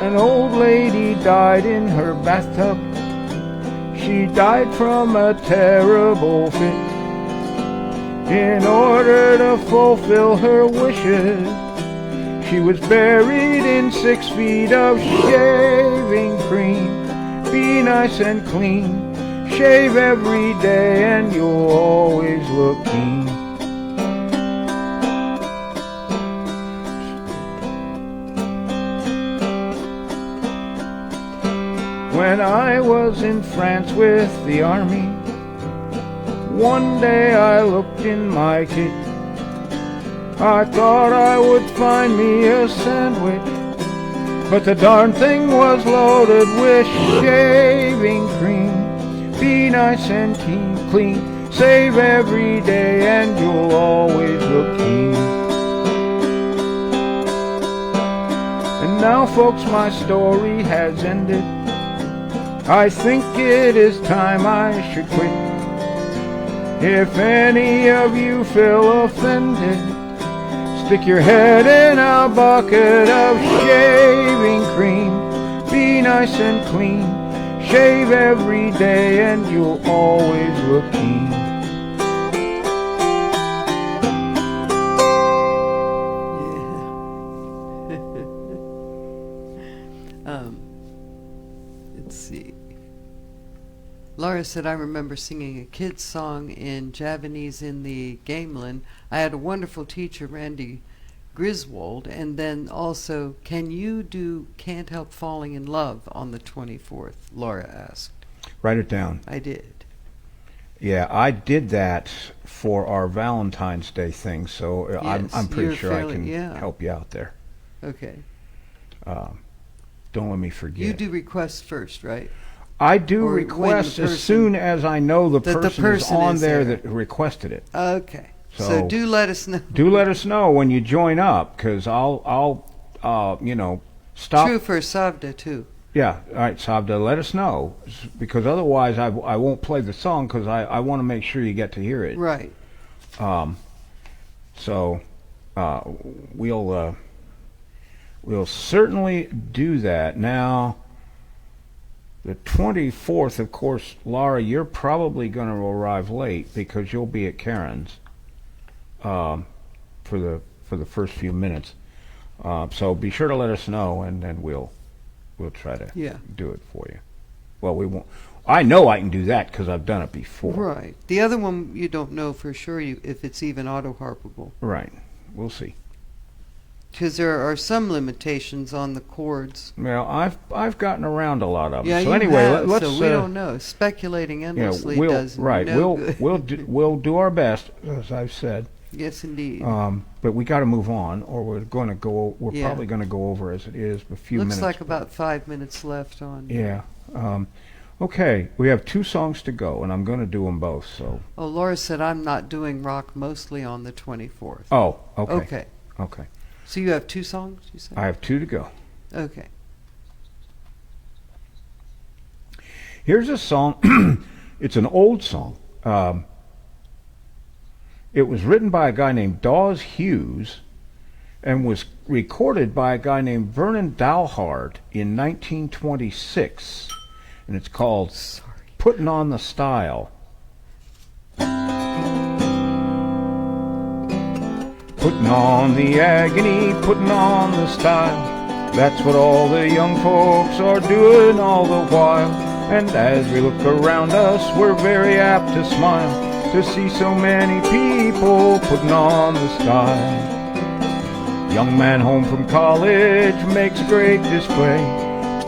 An old lady died in her bathtub. She died from a terrible fit. In order to fulfill her wishes, she was buried in 6 feet of shaving cream. Be nice and clean, shave every day and you'll always look keen. When I was in France with the army, one day I looked in my kit. I thought I would find me a sandwich, but the darn thing was loaded with shaving cream. Be nice and clean, save every day and you'll always look keen. And now folks, my story has ended. I think it is time I should quit. If any of you feel offended, stick your head in a bucket of shaving cream. Be nice and clean, shave every day and you'll always look keen. Let's see. Laura said, I remember singing a kid's song in Javanese in the Gamelin. I had a wonderful teacher, Randy Griswold, and then also, can you do Can't Help Falling in Love on the 24th? Laura asked. Write it down. I did. Yeah, I did that for our Valentine's Day thing, so Yes, I'm pretty you're sure fairly- I can yeah. help you out there. Okay. Don't let me forget. You do requests first, right? I do or when the requests as person- soon as I know the that the person is person on is there there. that requested it. Okay. So So- do let us know. Do let us know when you join up, because I'll stop. True for Savda, too. Yeah, all right, Sabda, let us know, because otherwise I won't play the song, because I want to make sure you get to hear it. Right. So we'll We'll certainly do that. Now, the 24th, of course, Laura, you're probably going to arrive late because you'll be at Karen's for the first few minutes. So be sure to let us know, and then we'll try to do it for you. Well, we won't. I know I can do that because I've done it before. Right. The other one, you don't know for sure if it's even auto-harpable. Right. We'll see. Because there are some limitations on the chords. Well, I've gotten around a lot of them. Yeah, so you anyway, have, let's. So we don't know. Speculating endlessly does right. no good. We'll do our best, as I've said. Yes, indeed. But we got to move on, or we're going to go. We're probably going to go over as it is a few minutes. Looks like about 5 minutes left on. Yeah. Okay, we have 2 songs to go, and I'm going to do them both. So. Oh, Laura said I'm not doing rock mostly on the 24th. Oh, okay. Okay. Okay. So you have 2 songs, you said? I have 2 to go. Okay. Here's a song. It's an old song. It was written by a guy named Dawes Hughes and was recorded by a guy named Vernon Dalhart in 1926. And it's called Putting on the Style. Putting on the agony, putting on the style. That's what all the young folks are doing all the while. And as we look around us, we're very apt to smile to see so many people putting on the style. Young man home from college makes a great display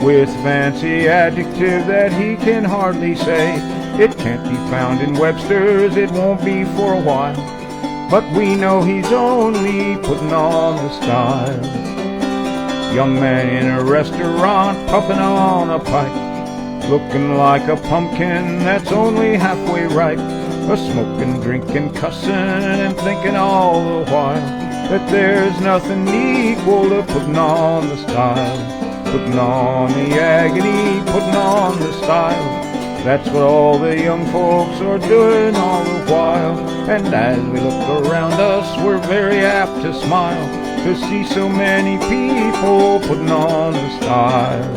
with fancy adjective that he can hardly say. It can't be found in Webster's, it won't be for a while, but we know he's only putting on the style. Young man in a restaurant puffing on a pipe, looking like a pumpkin that's only halfway ripe, a smoking, drinking, cussing, and thinking all the while that there's nothing equal to putting on the style. Putting on the agony, putting on the style. That's what all the young folks are doing all the while. And as we look around us, we're very apt to smile to see so many people putting on the style.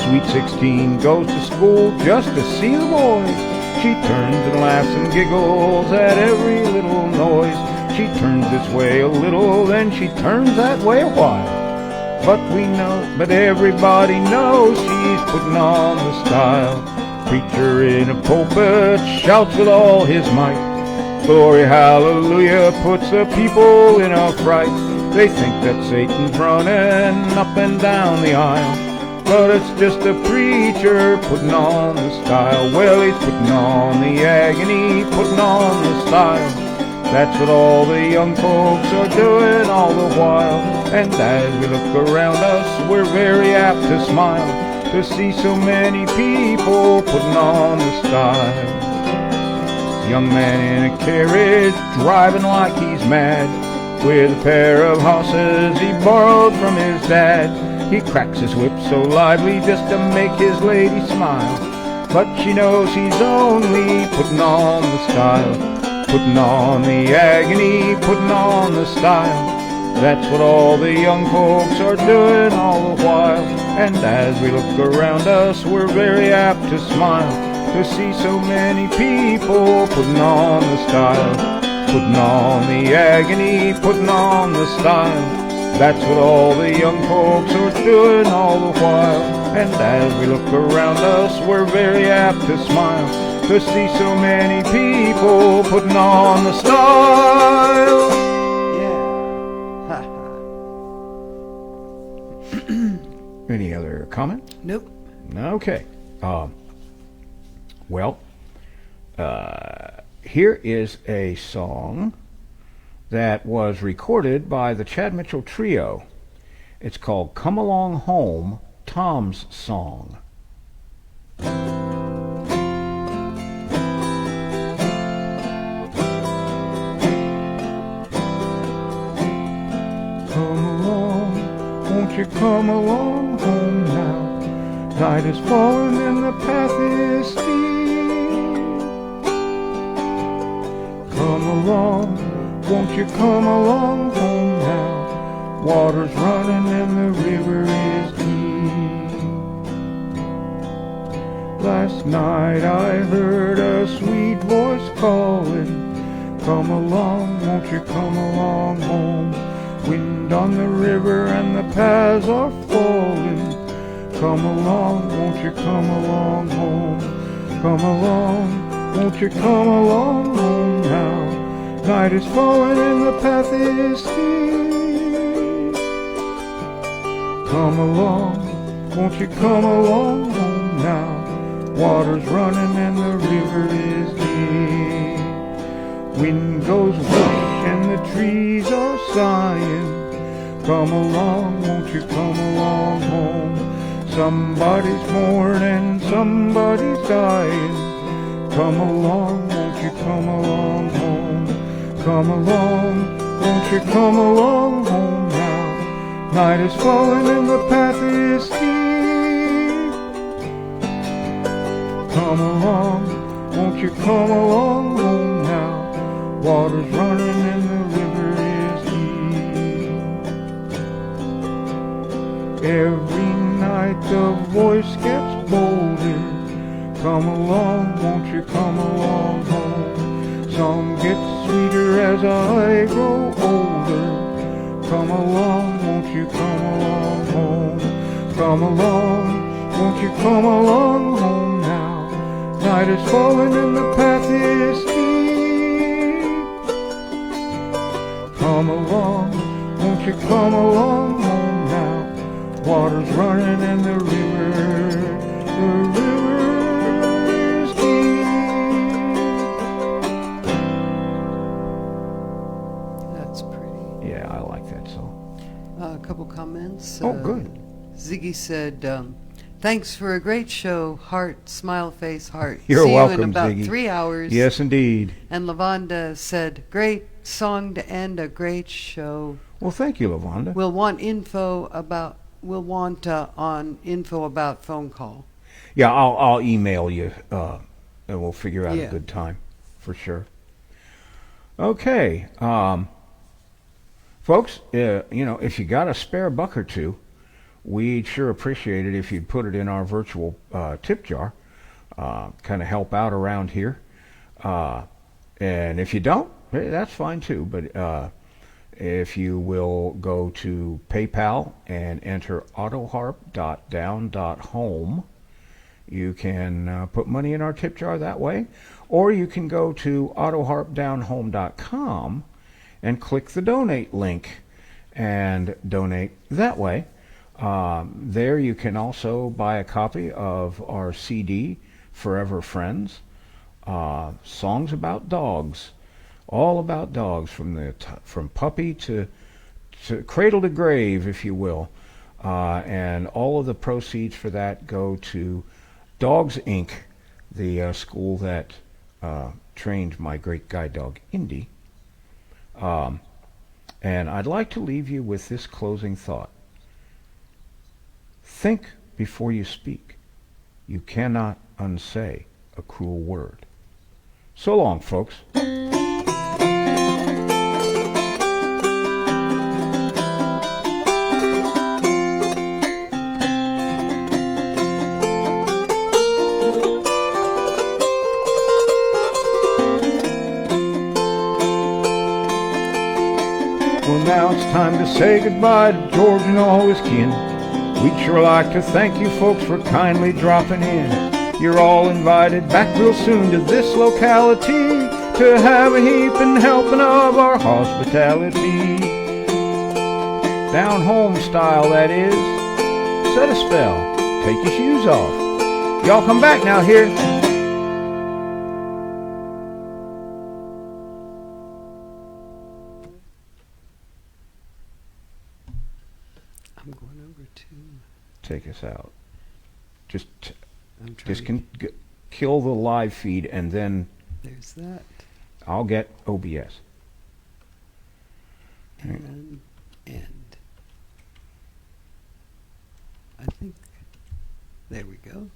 Sweet 16 goes to school just to see the boys. She turns and laughs and giggles at every little noise. She turns this way a little, then she turns that way a while. But everybody knows she's putting on the style. Preacher in a pulpit shouts with all his might, glory, hallelujah, puts the people in a fright. They think that Satan's running up and down the aisle, but it's just a preacher putting on the style. Well, he's putting on the agony, putting on the style. That's what all the young folks are doing all the while. And as we look around us, we're very apt to smile to see so many people putting on the style. Young man in a carriage, driving like he's mad, with a pair of horses he borrowed from his dad. He cracks his whip so lively just to make his lady smile, but she knows he's only putting on the style. Putting on the agony, putting on the style. That's what all the young folks are doing all the while. And as we look around us, we're very apt to smile to see so many people putting on the style. Putting on the agony, putting on the style. That's what all the young folks are doing all the while. And as we look around us, we're very apt to smile to see so many people putting on the style. Yeah. Any other comment? Nope. Okay. Here is a song that was recorded by the Chad Mitchell Trio. It's called Come Along Home, Tom's Song. Won't you come along home now? Night is falling and the path is steep. Come along, won't you come along home now? water's running and the river is deep. Last night I heard a sweet voice calling, come along, won't you come along home? Wind on the river and the paths are falling, come along, won't you come along home? Come along, won't you come along home now? Night is falling and the path is steep. Come along, won't you come along home now? Water's running and the river is deep. Wind goes whoosh and the trees are sighing, come along, won't you come along home? Somebody's mourning, somebody's dying, come along, won't you come along home? Come along, won't you come along home now? Night is falling and the path is steep. Come along, won't you come along home now? Water's running and the river is deep. Every night the voice gets bolder, come along, won't you come along home? Song gets sweeter as I grow older, come along, won't you come along home? Come along, won't you come along home now? Night is falling and the path is steep. Come along, won't you come along home now? Water's running and the river is deep. That's pretty. Yeah, I like that song. A couple comments. Oh, good. Ziggy said, thanks for a great show. Heart, smile face, heart. You're See welcome, you in about Ziggy. 3 hours. Yes, indeed. And Lavonda said, great song to end a great show. Well, thank you, Lavonda. We'll want info about phone call. Yeah, I'll email you, and we'll figure out a Yeah. good time for sure. Okay, folks, if you got a spare buck or two, we'd sure appreciate it if you'd put it in our virtual tip jar. Kind of help out around here. And if you don't, hey, that's fine too. But if you will go to PayPal and enter Autoharp Down Home, you can put money in our tip jar that way. Or you can go to AutoharpDownHome.com and click the donate link and donate that way. There you can also buy a copy of our CD, Forever Friends, songs about dogs, all about dogs from puppy to cradle to grave, if you will. And all of the proceeds for that go to Dogs Inc., the school that trained my great guide dog, Indy. And I'd like to leave you with this closing thought. Think before you speak. You cannot unsay a cruel word. So long, folks. Well, now it's time to say goodbye to George and all his kin. We'd sure like to thank you folks for kindly dropping in. You're all invited back real soon to this locality to have a heaping helping of our hospitality. Down home style, that is. Set a spell. Take your shoes off. Y'all come back now here. I'm going over to. Take us out. Just I'm trying. kill the live feed, and then There's that. I'll get OBS. And end. I think. There we go.